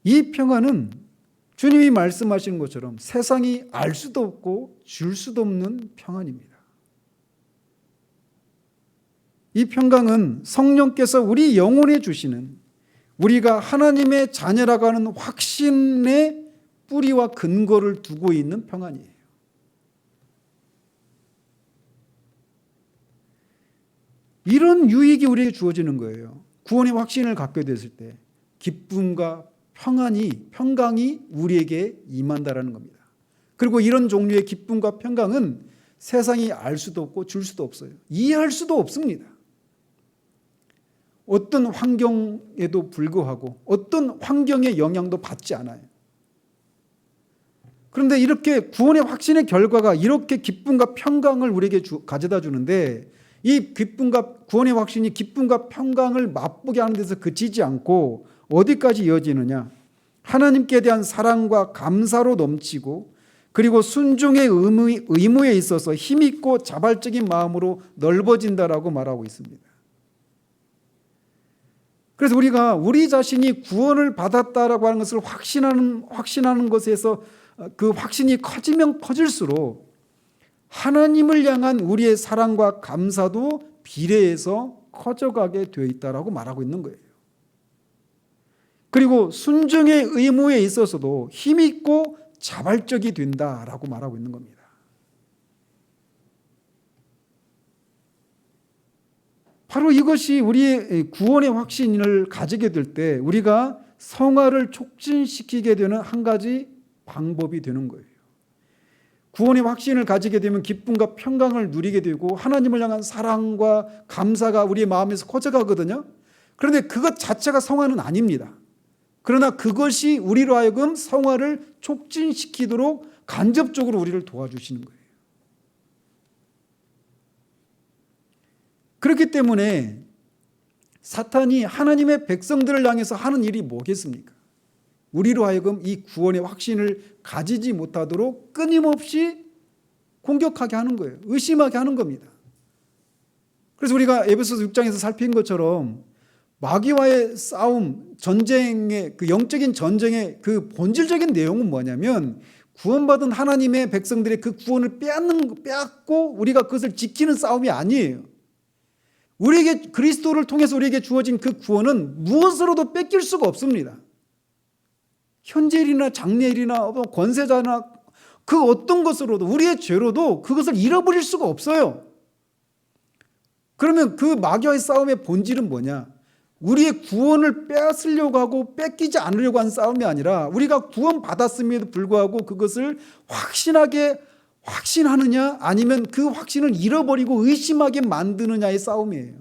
이 평안은 주님이 말씀하신 것처럼 세상이 알 수도 없고 줄 수도 없는 평안입니다. 이 평강은 성령께서 우리 영혼에 주시는 우리가 하나님의 자녀라고 하는 확신의 뿌리와 근거를 두고 있는 평안이에요. 이런 유익이 우리에게 주어지는 거예요. 구원의 확신을 갖게 됐을 때 기쁨과 평강이 우리에게 임한다라는 겁니다. 그리고 이런 종류의 기쁨과 평강은 세상이 알 수도 없고 줄 수도 없어요. 이해할 수도 없습니다. 어떤 환경에도 불구하고 어떤 환경의 영향도 받지 않아요. 그런데 이렇게 구원의 확신의 결과가 이렇게 기쁨과 평강을 우리에게 가져다 주는데 이 구원의 확신이 기쁨과 평강을 맛보게 하는 데서 그치지 않고 어디까지 이어지느냐? 하나님께 대한 사랑과 감사로 넘치고 그리고 순종의 의무에 있어서 힘있고 자발적인 마음으로 넓어진다라고 말하고 있습니다. 그래서 우리가 우리 자신이 구원을 받았다라고 하는 것을 확신하는 것에서 그 확신이 커지면 커질수록 하나님을 향한 우리의 사랑과 감사도 비례해서 커져가게 되어 있다라고 말하고 있는 거예요. 그리고 순종의 의무에 있어서도 힘있고 자발적이 된다라고 말하고 있는 겁니다. 바로 이것이 우리의 구원의 확신을 가지게 될 때 우리가 성화를 촉진시키게 되는 한 가지 방법이 되는 거예요. 구원의 확신을 가지게 되면 기쁨과 평강을 누리게 되고 하나님을 향한 사랑과 감사가 우리의 마음에서 커져가거든요. 그런데 그것 자체가 성화는 아닙니다. 그러나 그것이 우리로 하여금 성화를 촉진시키도록 간접적으로 우리를 도와주시는 거예요. 그렇기 때문에 사탄이 하나님의 백성들을 향해서 하는 일이 뭐겠습니까? 우리로 하여금 이 구원의 확신을 가지지 못하도록 끊임없이 공격하게 하는 거예요. 의심하게 하는 겁니다. 그래서 우리가 에베소서 6장에서 살핀 것처럼 마귀와의 싸움, 전쟁의 그 영적인 전쟁의 그 본질적인 내용은 뭐냐면 구원받은 하나님의 백성들의 그 구원을 빼앗고 우리가 그것을 지키는 싸움이 아니에요. 우리에게 그리스도를 통해서 우리에게 주어진 그 구원은 무엇으로도 뺏길 수가 없습니다. 현재일이나 장래일이나 권세자나 그 어떤 것으로도 우리의 죄로도 그것을 잃어버릴 수가 없어요. 그러면 그 마귀와의 싸움의 본질은 뭐냐? 우리의 구원을 빼앗으려고 하고 뺏기지 않으려고 하는 싸움이 아니라 우리가 구원받았음에도 불구하고 그것을 확신하느냐 아니면 그 확신을 잃어버리고 의심하게 만드느냐의 싸움이에요.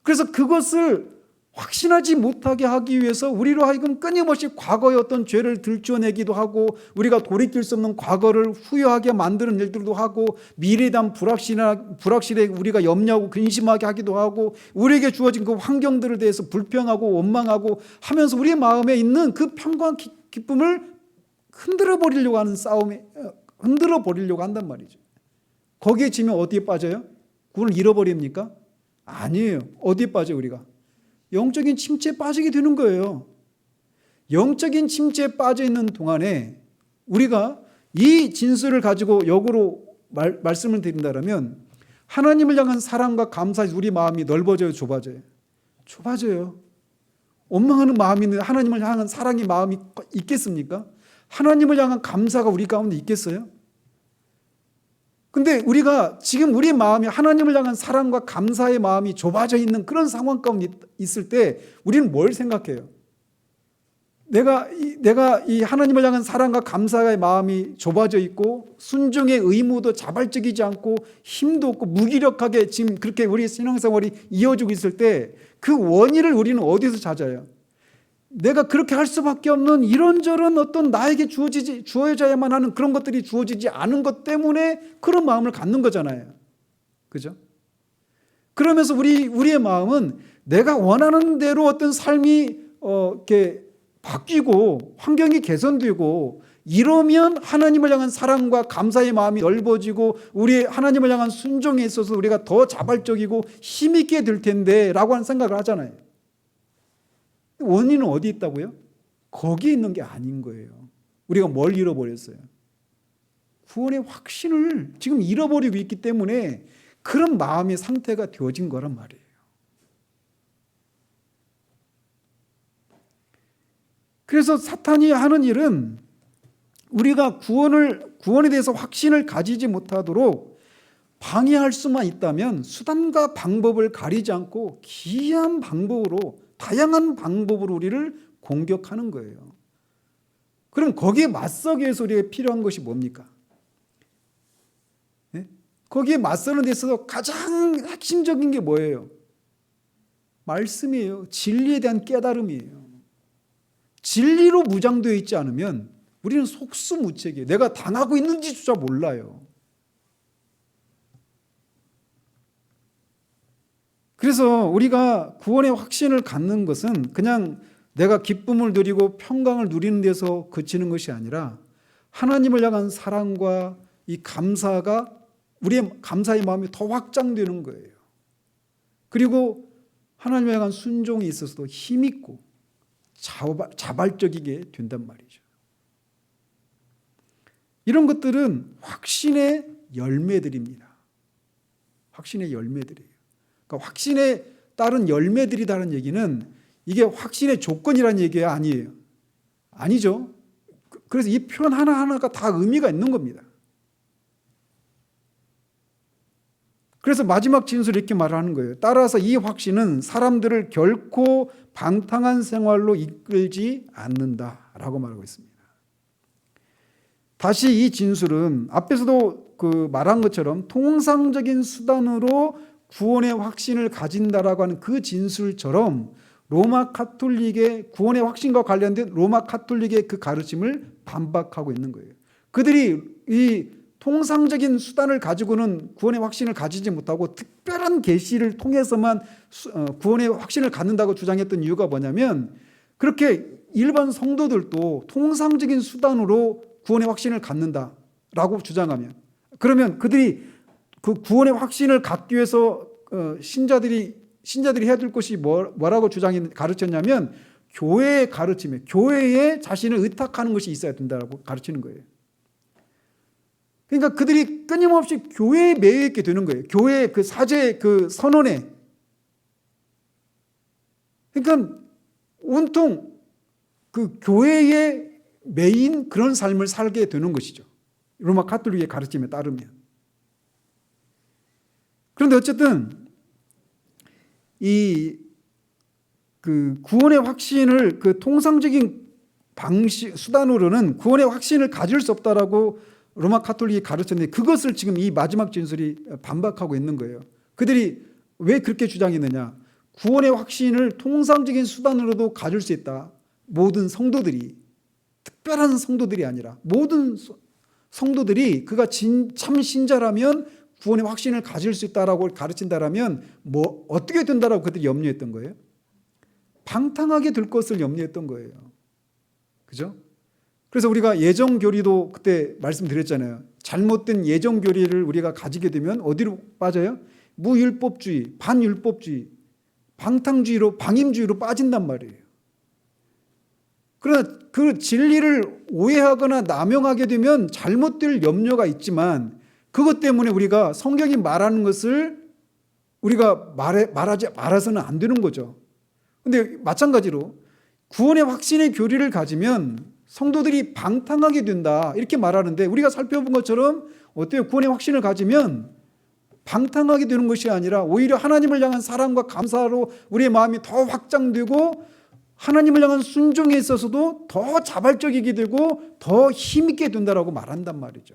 그래서 그것을 확신하지 못하게 하기 위해서 우리로 하여금 끊임없이 과거의 어떤 죄를 들춰내기도 하고 우리가 돌이킬 수 없는 과거를 후회하게 만드는 일들도 하고 미래에 대한 불확실에 우리가 염려하고 근심하게 하기도 하고 우리에게 주어진 그 환경들에 대해서 불평하고 원망하고 하면서 우리의 마음에 있는 그 평강 기쁨을 흔들어 버리려고 하는 싸움에 흔들어 버리려고 한단 말이죠. 거기에 지면 어디에 빠져요? 그걸 잃어버립니까? 아니에요. 어디에 빠져요 우리가? 영적인 침체에 빠지게 되는 거예요. 영적인 침체에 빠져 있는 동안에 우리가 이 진술을 가지고 역으로 말씀을 드린다면 하나님을 향한 사랑과 감사에서 우리 마음이 넓어져요, 좁아져요? 좁아져요. 원망하는 마음이 있는데 하나님을 향한 사랑의 마음이 있겠습니까? 하나님을 향한 감사가 우리 가운데 있겠어요? 근데 우리가 지금 우리 마음이 하나님을 향한 사랑과 감사의 마음이 좁아져 있는 그런 상황 가운데 있을 때 우리는 뭘 생각해요? 내가 이 하나님을 향한 사랑과 감사의 마음이 좁아져 있고 순종의 의무도 자발적이지 않고 힘도 없고 무기력하게 지금 그렇게 우리 신앙생활이 이어지고 있을 때 그 원인을 우리는 어디서 찾아요? 내가 그렇게 할 수밖에 없는 이런저런 어떤 나에게 주어져야만 하는 그런 것들이 주어지지 않은 것 때문에 그런 마음을 갖는 거잖아요. 그죠? 그러면서 우리의 마음은 내가 원하는 대로 어떤 삶이 이렇게 바뀌고 환경이 개선되고 이러면 하나님을 향한 사랑과 감사의 마음이 넓어지고 우리 하나님을 향한 순종에 있어서 우리가 더 자발적이고 힘있게 될 텐데 라고 하는 생각을 하잖아요. 원인은 어디 있다고요? 거기에 있는 게 아닌 거예요. 우리가 뭘 잃어버렸어요? 구원의 확신을 지금 잃어버리고 있기 때문에 그런 마음의 상태가 되어진 거란 말이에요. 그래서 사탄이 하는 일은 우리가 구원에 대해서 확신을 가지지 못하도록 방해할 수만 있다면 수단과 방법을 가리지 않고 기이한 방법으로 다양한 방법으로 우리를 공격하는 거예요. 그럼 거기에 맞서기 위해서 우리가 필요한 것이 뭡니까? 네? 거기에 맞서는 데 있어서 가장 핵심적인 게 뭐예요? 말씀이에요. 진리에 대한 깨달음이에요. 진리로 무장되어 있지 않으면 우리는 속수무책이에요. 내가 당하고 있는지조차 몰라요. 그래서 우리가 구원의 확신을 갖는 것은 그냥 내가 기쁨을 누리고 평강을 누리는 데서 그치는 것이 아니라 하나님을 향한 사랑과 이 감사가 우리의 감사의 마음이 더 확장되는 거예요. 그리고 하나님을 향한 순종에 있어서도 힘있고 자발적이게 된단 말이죠. 이런 것들은 확신의 열매들입니다. 확신의 열매들이에요. 그러니까 확신에 따른 열매들이라는 얘기는 이게 확신의 조건이라는 얘기가 아니에요. 아니죠. 그래서 이 표현 하나하나가 다 의미가 있는 겁니다. 그래서 마지막 진술을 이렇게 말하는 거예요. 따라서 이 확신은 사람들을 결코 방탕한 생활로 이끌지 않는다라고 말하고 있습니다. 다시 이 진술은 앞에서도 말한 것처럼 통상적인 수단으로 구원의 확신을 가진다라고 하는 그 진술처럼 로마 카톨릭의 구원의 확신과 관련된 로마 카톨릭의 그 가르침을 반박하고 있는 거예요. 그들이 이 통상적인 수단을 가지고는 구원의 확신을 가지지 못하고 특별한 계시를 통해서만 구원의 확신을 갖는다고 주장했던 이유가 뭐냐면, 그렇게 일반 성도들도 통상적인 수단으로 구원의 확신을 갖는다라고 주장하면, 그러면 그들이 그 구원의 확신을 갖기 위해서 신자들이 해야 될 것이 뭐라고 가르쳤냐면, 교회의 가르침에, 교회에 자신을 의탁하는 것이 있어야 된다고 가르치는 거예요. 그러니까 그들이 끊임없이 교회에 매여 있게 되는 거예요. 교회의 그 사제 그 선언에. 그러니까 온통 그 교회에 매인 그런 삶을 살게 되는 것이죠. 로마 카톨릭의 가르침에 따르면. 그런데 어쨌든 이 그 구원의 확신을 그 통상적인 수단으로는 구원의 확신을 가질 수 없다라고 로마 카톨릭이 가르쳤는데, 그것을 지금 이 마지막 진술이 반박하고 있는 거예요. 그들이 왜 그렇게 주장했느냐? 구원의 확신을 통상적인 수단으로도 가질 수 있다. 모든 성도들이, 특별한 성도들이 아니라 모든 성도들이 그가 참 신자라면 구원의 확신을 가질 수 있다라고 가르친다라면 어떻게 된다라고 그들이 염려했던 거예요? 방탕하게 될 것을 염려했던 거예요. 그죠? 그래서 우리가 예정교리도 그때 말씀드렸잖아요. 잘못된 예정교리를 우리가 가지게 되면 어디로 빠져요? 무율법주의, 반율법주의, 방탕주의로, 방임주의로 빠진단 말이에요. 그러나 그 진리를 오해하거나 남용하게 되면 잘못될 염려가 있지만, 그것 때문에 우리가 성경이 말하는 것을 우리가 말아서는 안 되는 거죠. 근데 마찬가지로 구원의 확신의 교리를 가지면 성도들이 방탕하게 된다 이렇게 말하는데, 우리가 살펴본 것처럼 어때요? 구원의 확신을 가지면 방탕하게 되는 것이 아니라 오히려 하나님을 향한 사랑과 감사로 우리의 마음이 더 확장되고, 하나님을 향한 순종에 있어서도 더 자발적이게 되고 더 힘있게 된다라고 말한단 말이죠.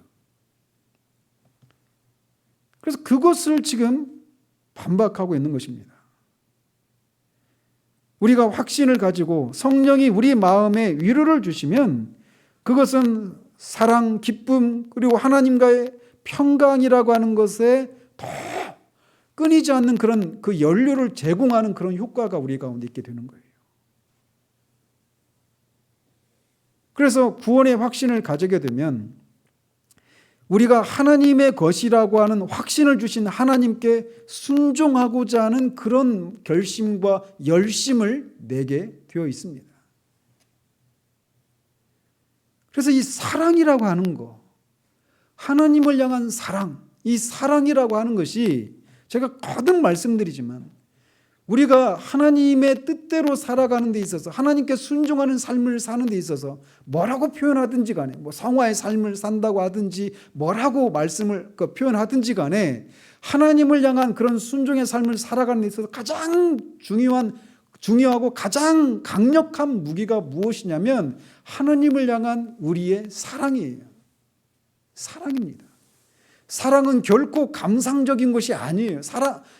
그래서 그것을 지금 반박하고 있는 것입니다. 우리가 확신을 가지고 성령이 우리 마음에 위로를 주시면 그것은 사랑, 기쁨, 그리고 하나님과의 평강이라고 하는 것에 더 끊이지 않는 그런 그 연료를 제공하는 그런 효과가 우리 가운데 있게 되는 거예요. 그래서 구원의 확신을 가지게 되면 우리가 하나님의 것이라고 하는 확신을 주신 하나님께 순종하고자 하는 그런 결심과 열심을 내게 되어 있습니다. 그래서 이 사랑이라고 하는 거, 하나님을 향한 사랑, 이 사랑이라고 하는 것이 제가 거듭 말씀드리지만, 우리가 하나님의 뜻대로 살아가는 데 있어서, 하나님께 순종하는 삶을 사는 데 있어서 뭐라고 표현하든지 간에, 성화의 삶을 산다고 하든지 뭐라고 말씀을 표현하든지 간에, 하나님을 향한 그런 순종의 삶을 살아가는 데 있어서 가장 중요하고 가장 강력한 무기가 무엇이냐면 하나님을 향한 우리의 사랑이에요. 사랑입니다. 사랑은 결코 감상적인 것이 아니에요.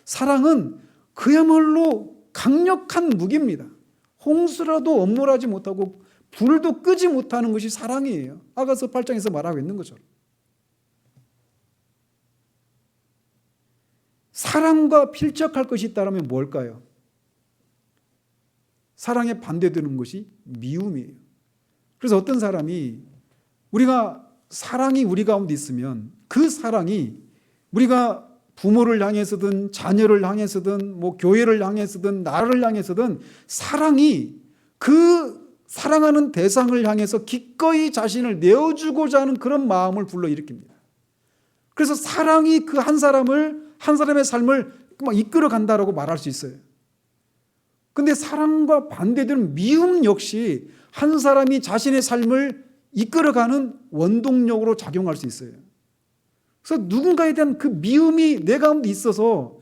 사랑은 그야말로 강력한 무기입니다. 홍수라도 엄물하지 못하고 불도 끄지 못하는 것이 사랑이에요. 아가서 8장에서 말하고 있는 것처럼. 사랑과 필적할 것이 있다면 뭘까요? 사랑에 반대되는 것이 미움이에요. 그래서 어떤 사람이, 우리가 사랑이 우리 가운데 있으면 그 사랑이 우리가 부모를 향해서든 자녀를 향해서든 교회를 향해서든 나라를 향해서든 사랑이 그 사랑하는 대상을 향해서 기꺼이 자신을 내어주고자 하는 그런 마음을 불러일으킵니다. 그래서 사랑이 그 한 사람의 삶을 막 이끌어 간다라고 말할 수 있어요. 근데 사랑과 반대되는 미움 역시 한 사람이 자신의 삶을 이끌어가는 원동력으로 작용할 수 있어요. 그래서 누군가에 대한 그 미움이 내 가운데 있어서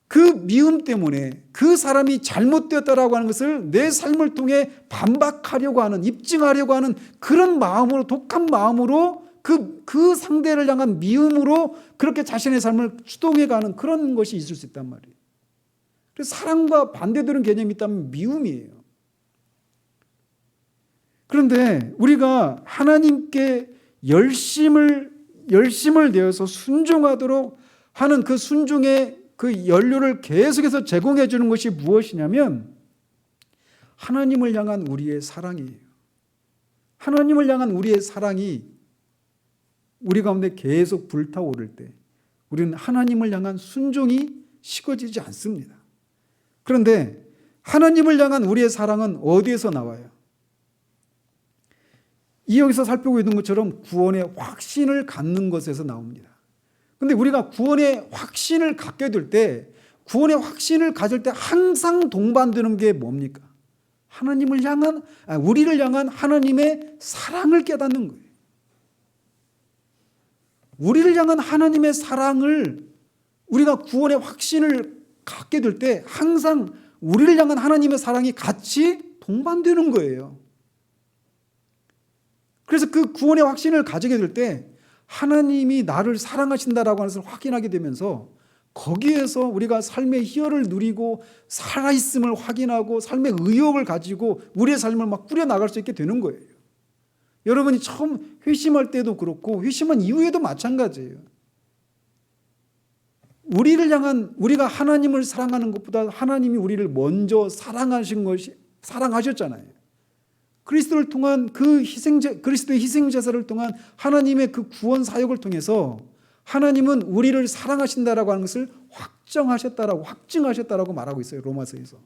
그 미움 때문에 그 사람이 잘못되었다라고 하는 것을 내 삶을 통해 반박하려고 하는, 입증하려고 하는 그런 마음으로, 독한 마음으로 그 상대를 향한 미움으로 그렇게 자신의 삶을 추동해가는 그런 것이 있을 수 있단 말이에요. 그래서 사랑과 반대되는 개념이 있다면 미움이에요. 그런데 우리가 하나님께 열심을 내어서 순종하도록 하는 그 순종의 그 연료를 계속해서 제공해 주는 것이 무엇이냐면 하나님을 향한 우리의 사랑이에요. 하나님을 향한 우리의 사랑이 우리 가운데 계속 불타오를 때 우리는 하나님을 향한 순종이 식어지지 않습니다. 그런데 하나님을 향한 우리의 사랑은 어디에서 나와요? 이 여기서 살펴보고 있는 것처럼 구원의 확신을 갖는 것에서 나옵니다. 그런데 우리가 구원의 확신을 갖게 될 때, 구원의 확신을 가질 때 항상 동반되는 게 뭡니까? 우리를 향한 하나님의 사랑을 깨닫는 거예요. 우리를 향한 하나님의 사랑을 우리가 구원의 확신을 갖게 될 때 항상 우리를 향한 하나님의 사랑이 같이 동반되는 거예요. 그래서 그 구원의 확신을 가지게 될 때 하나님이 나를 사랑하신다라고 하는 것을 확인하게 되면서 거기에서 우리가 삶의 희열을 누리고 살아있음을 확인하고 삶의 의욕을 가지고 우리의 삶을 막 꾸려나갈 수 있게 되는 거예요. 여러분이 처음 회심할 때도 그렇고 회심한 이후에도 마찬가지예요. 우리가 하나님을 사랑하는 것보다 하나님이 우리를 먼저 사랑하셨잖아요. 그리스도를 통한 그리스도의 희생제사를 통한 하나님의 그 구원 사역을 통해서 하나님은 우리를 사랑하신다라고 하는 것을 확증하셨다라고 말하고 있어요. 로마서에서.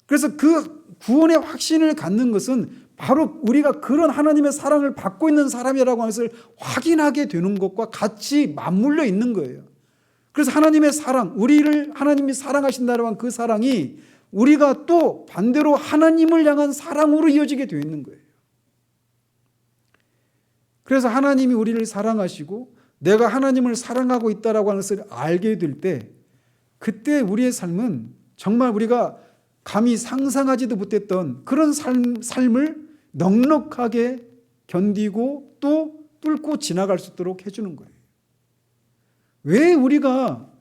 그래서 그 구원의 확신을 갖는 것은 바로 우리가 그런 하나님의 사랑을 받고 있는 사람이라고 하는 것을 확인하게 되는 것과 같이 맞물려 있는 거예요. 그래서 하나님의 사랑, 우리를 하나님이 사랑하신다라고 하는 그 사랑이 우리가 또 반대로 하나님을 향한 사랑으로 이어지게 되어 있는 거예요. 그래서 하나님이 우리를 사랑하시고 내가 하나님을 사랑하고 있다라고 하는 것을 알게 될 때 그때 우리의 삶은 정말 우리가 감히 상상하지도 못했던 그런 삶을 넉넉하게 견디고 또 뚫고 지나갈 수 있도록 해주는 거예요. 왜 우리가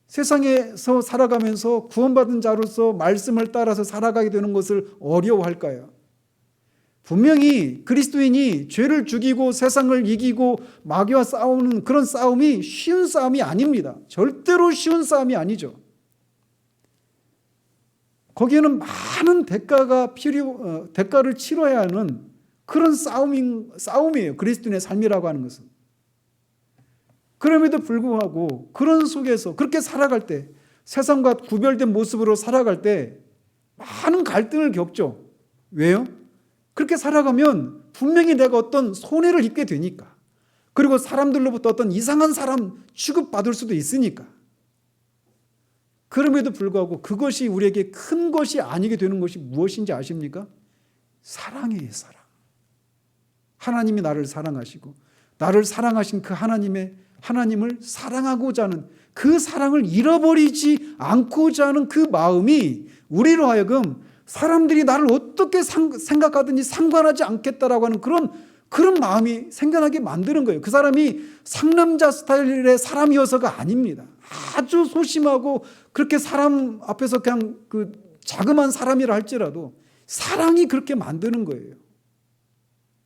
세상에서 살아가면서 구원받은 자로서 말씀을 따라서 살아가게 되는 것을 어려워할까요? 분명히 그리스도인이 죄를 죽이고 세상을 이기고 마귀와 싸우는 그런 싸움이 쉬운 싸움이 아닙니다. 절대로 쉬운 싸움이 아니죠. 거기에는 많은 대가를 치러야 하는 그런 싸움이에요. 그리스도인의 삶이라고 하는 것은. 그럼에도 불구하고 그런 속에서 그렇게 살아갈 때 세상과 구별된 모습으로 살아갈 때 많은 갈등을 겪죠. 왜요? 그렇게 살아가면 분명히 내가 어떤 손해를 입게 되니까. 그리고 사람들로부터 어떤 이상한 사람 취급받을 수도 있으니까. 그럼에도 불구하고 그것이 우리에게 큰 것이 아니게 되는 것이 무엇인지 아십니까? 사랑이에요, 사랑. 하나님이 나를 사랑하시고 나를 사랑하신 그 하나님을 사랑하고자 하는 그 사랑을 잃어버리지 않고자 하는 그 마음이 우리로 하여금 사람들이 나를 어떻게 생각하든지 상관하지 않겠다라고 하는 그런 마음이 생겨나게 만드는 거예요. 그 사람이 상남자 스타일의 사람이어서가 아닙니다. 아주 소심하고 그렇게 사람 앞에서 그냥 그 자그마한 사람이라 할지라도 사랑이 그렇게 만드는 거예요.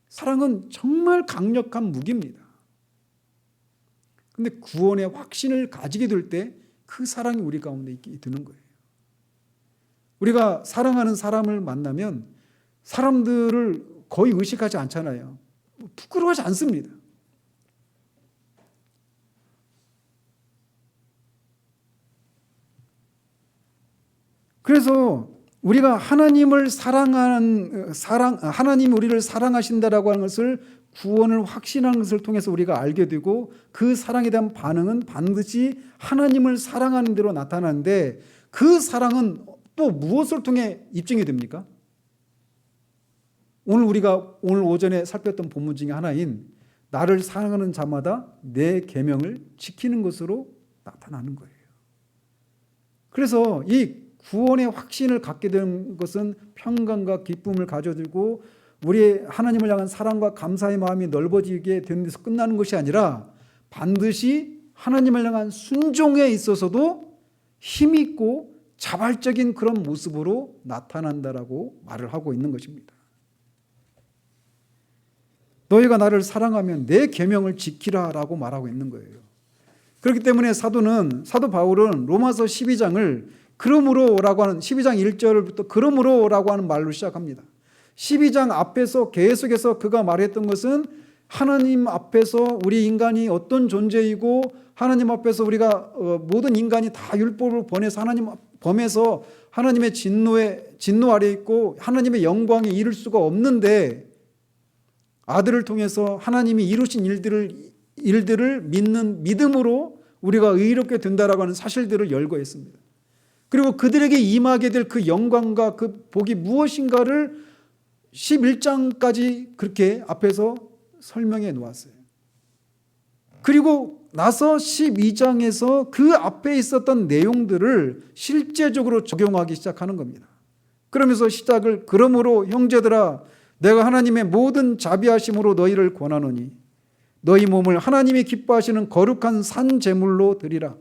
사랑은 정말 강력한 무기입니다. 그런데 구원의 확신을 가지게 될 때 그 사랑이 우리 가운데 있게 되는 거예요. 우리가 사랑하는 사람을 만나면 사람들을 거의 의식하지 않잖아요. 부끄러워하지 않습니다. 그래서 우리가 하나님이 우리를 사랑하신다라고 하는 것을 구원을 확신하는 것을 통해서 우리가 알게 되고 그 사랑에 대한 반응은 반드시 하나님을 사랑하는 대로 나타나는데 그 사랑은 또 무엇을 통해 입증이 됩니까? 우리가 오늘 오전에 살폈던 본문 중에 하나인 나를 사랑하는 자마다 내 계명을 지키는 것으로 나타나는 거예요. 그래서 이 구원의 확신을 갖게 되는 것은 평강과 기쁨을 가져들고 우리의 하나님을 향한 사랑과 감사의 마음이 넓어지게 되는 데서 끝나는 것이 아니라 반드시 하나님을 향한 순종에 있어서도 힘있고 자발적인 그런 모습으로 나타난다라고 말을 하고 있는 것입니다. 너희가 나를 사랑하면 내 계명을 지키라라고 말하고 있는 거예요. 그렇기 때문에 사도 바울은 로마서 12장을 그러므로라고 하는 12장 1절부터 그러므로라고 하는 말로 시작합니다. 12장 앞에서 계속해서 그가 말했던 것은 하나님 앞에서 우리 인간이 어떤 존재이고 하나님 앞에서 우리가 모든 인간이 다 율법을 범해서 하나님의 진노 아래 있고 하나님의 영광에 이를 수가 없는데 아들을 통해서 하나님이 이루신 일들을 믿는 믿음으로 우리가 의롭게 된다라고 하는 사실들을 열거했습니다. 그리고 그들에게 임하게 될 그 영광과 그 복이 무엇인가를 11장까지 그렇게 앞에서 설명해 놓았어요. 그리고 나서 12장에서 그 앞에 있었던 내용들을 실제적으로 적용하기 시작하는 겁니다. 그러면서 시작을 그러므로 형제들아 내가 하나님의 모든 자비하심으로 너희를 권하노니 너희 몸을 하나님이 기뻐하시는 거룩한 산 제물로 드리라.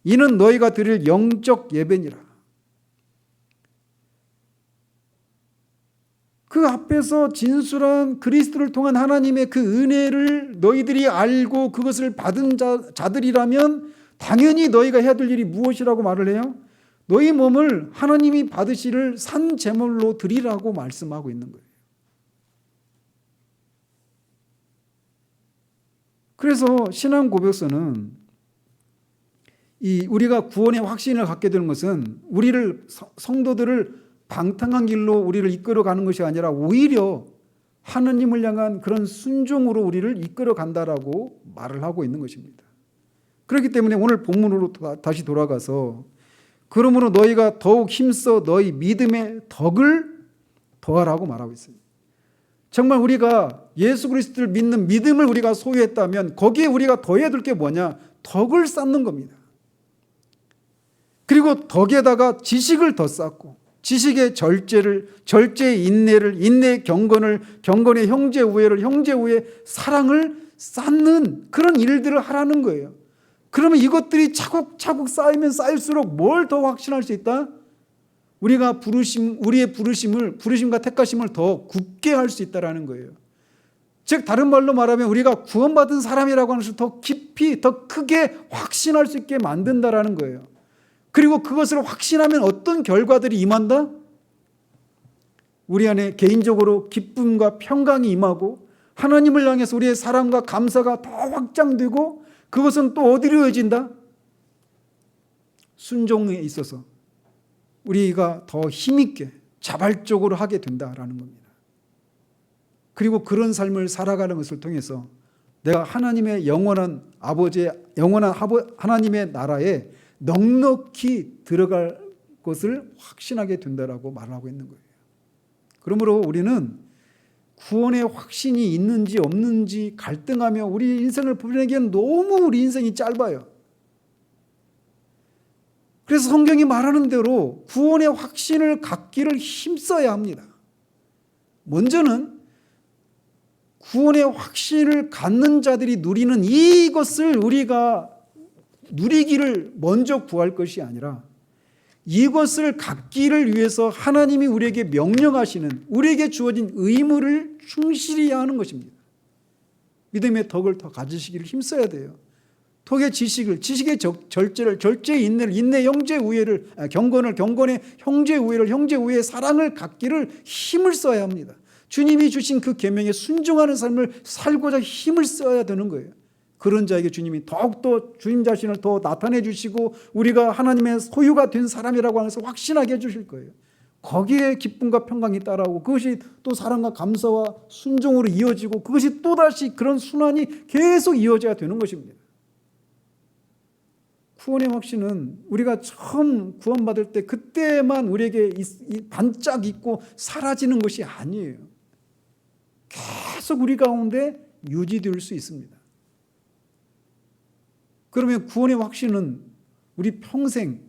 이는 너희가 드릴 영적 예배니라. 그 앞에서 진술한 그리스도를 통한 하나님의 그 은혜를 너희들이 알고 그것을 받은 자들이라면 당연히 너희가 해야 될 일이 무엇이라고 말을 해요? 너희 몸을 하나님이 받으시를 산 제물로 드리라고 말씀하고 있는 거예요. 그래서 신앙 고백서는 우리가 구원의 확신을 갖게 되는 것은 우리를 성도들을 방탕한 길로 우리를 이끌어가는 것이 아니라 오히려 하나님을 향한 그런 순종으로 우리를 이끌어간다라고 말을 하고 있는 것입니다. 그렇기 때문에 오늘 본문으로 다시 돌아가서 그러므로 너희가 더욱 힘써 너희 믿음의 덕을 더하라고 말하고 있어요. 정말 우리가 예수 그리스도를 믿는 믿음을 우리가 소유했다면 거기에 우리가 더해야 될 게 뭐냐? 덕을 쌓는 겁니다. 그리고 덕에다가 지식을 더 쌓고 지식의 절제의 인내를, 인내의 경건을, 경건의 형제 우애를, 형제 우애의 사랑을 쌓는 그런 일들을 하라는 거예요. 그러면 이것들이 차곡차곡 쌓이면 쌓일수록 뭘 더 확신할 수 있다? 우리가 우리의 부르심과 택하심을 더 굳게 할 수 있다라는 거예요. 즉 다른 말로 말하면 우리가 구원받은 사람이라고 하는 것을 더 깊이, 더 크게 확신할 수 있게 만든다라는 거예요. 그리고 그것을 확신하면 어떤 결과들이 임한다? 우리 안에 개인적으로 기쁨과 평강이 임하고 하나님을 향해서 우리의 사랑과 감사가 더 확장되고 그것은 또 어디로 이어진다? 순종에 있어서 우리가 더 힘있게 자발적으로 하게 된다라는 겁니다. 그리고 그런 삶을 살아가는 것을 통해서 내가 하나님의 영원한 하나님의 나라에 넉넉히 들어갈 것을 확신하게 된다라고 말하고 있는 거예요. 그러므로 우리는 구원의 확신이 있는지 없는지 갈등하며 우리 인생을 보내기에는 너무 우리 인생이 짧아요. 그래서 성경이 말하는 대로 구원의 확신을 갖기를 힘써야 합니다. 먼저는 구원의 확신을 갖는 자들이 누리는 이것을 우리가 누리기를 먼저 구할 것이 아니라 이것을 갖기를 위해서 하나님이 우리에게 명령하시는 우리에게 주어진 의무를 충실히 해야 하는 것입니다. 믿음의 덕을 더 가지시기를 힘써야 돼요. 덕의 지식의 절제를, 절제의 인내를, 인내 형제 우애를, 경건의 형제 우애를, 형제 우애의 사랑을 갖기를 힘을 써야 합니다. 주님이 주신 그 계명에 순종하는 삶을 살고자 힘을 써야 되는 거예요. 그런 자에게 주님이 더욱더 주님 자신을 더 나타내 주시고 우리가 하나님의 소유가 된 사람이라고 하면서 확신하게 해주실 거예요. 거기에 기쁨과 평강이 따라오고 그것이 또 사랑과 감사와 순종으로 이어지고 그것이 또다시 그런 순환이 계속 이어져야 되는 것입니다. 구원의 확신은 우리가 처음 구원받을 때 그때만 우리에게 반짝 있고 사라지는 것이 아니에요. 계속 우리 가운데 유지될 수 있습니다. 그러면 구원의 확신은 우리 평생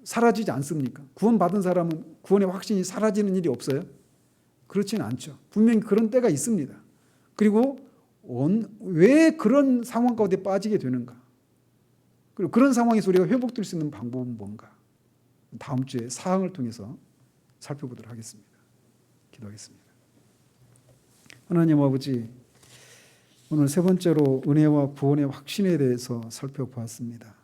사라지지 않습니까? 구원받은 사람은 구원의 확신이 사라지는 일이 없어요? 그렇지는 않죠. 분명히 그런 때가 있습니다. 그리고 왜 그런 상황 가운데 빠지게 되는가? 그리고 그런 상황에서 우리가 회복될 수 있는 방법은 뭔가? 다음 주에 사항을 통해서 살펴보도록 하겠습니다. 기도하겠습니다. 하나님 아버지, 오늘 세 번째로 은혜와 구원의 확신에 대해서 살펴보았습니다.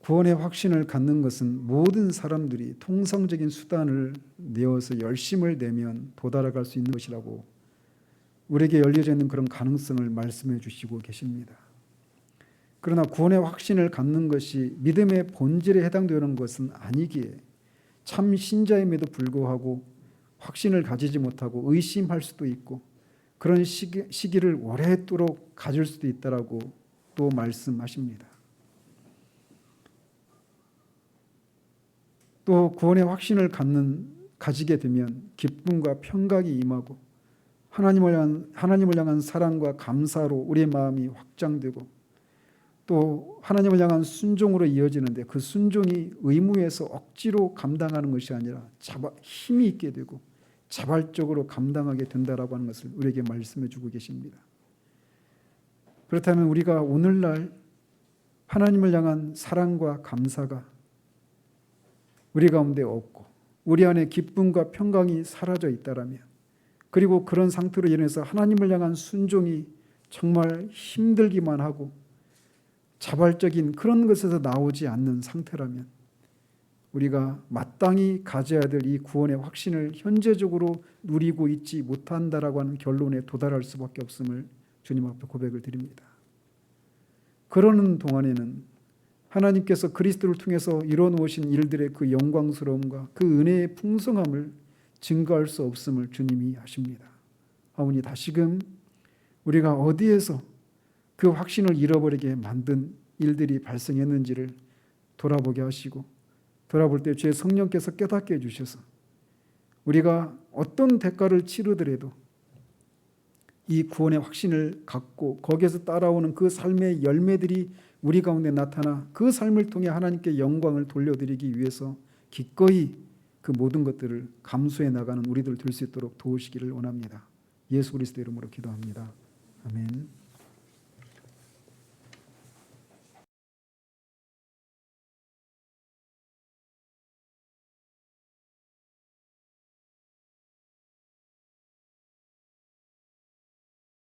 구원의 확신을 갖는 것은 모든 사람들이 통상적인 수단을 내어서 열심을 내면 도달할 수 있는 것이라고 우리에게 열려져 있는 그런 가능성을 말씀해 주시고 계십니다. 그러나 구원의 확신을 갖는 것이 믿음의 본질에 해당되는 것은 아니기에 참 신자임에도 불구하고 확신을 가지지 못하고 의심할 수도 있고 그런 시기를 오랫도록 가질 수도 있다라고 또 말씀하십니다. 또 구원의 확신을 가지게 되면 기쁨과 평강이 임하고 하나님을 향한 사랑과 감사로 우리의 마음이 확장되고 또 하나님을 향한 순종으로 이어지는데 그 순종이 의무에서 억지로 감당하는 것이 아니라 힘이 있게 되고 자발적으로 감당하게 된다라고 하는 것을 우리에게 말씀해 주고 계십니다. 그렇다면 우리가 오늘날 하나님을 향한 사랑과 감사가 우리 가운데 없고 우리 안에 기쁨과 평강이 사라져 있다라면 그리고 그런 상태로 인해서 하나님을 향한 순종이 정말 힘들기만 하고 자발적인 그런 것에서 나오지 않는 상태라면 우리가 마땅히 가져야 될 이 구원의 확신을 현재적으로 누리고 있지 못한다라고 하는 결론에 도달할 수밖에 없음을 주님 앞에 고백을 드립니다. 그러는 동안에는 하나님께서 그리스도를 통해서 이뤄놓으신 일들의 그 영광스러움과 그 은혜의 풍성함을 증거할 수 없음을 주님이 아십니다. 아버지, 다시금 우리가 어디에서 그 확신을 잃어버리게 만든 일들이 발생했는지를 돌아보게 하시고 돌아볼 때 주의 성령께서 깨닫게 해주셔서 우리가 어떤 대가를 치르더라도 이 구원의 확신을 갖고 거기에서 따라오는 그 삶의 열매들이 우리 가운데 나타나 그 삶을 통해 하나님께 영광을 돌려드리기 위해서 기꺼이 그 모든 것들을 감수해 나가는 우리들 될 수 있도록 도우시기를 원합니다. 예수 그리스도 이름으로 기도합니다. 아멘.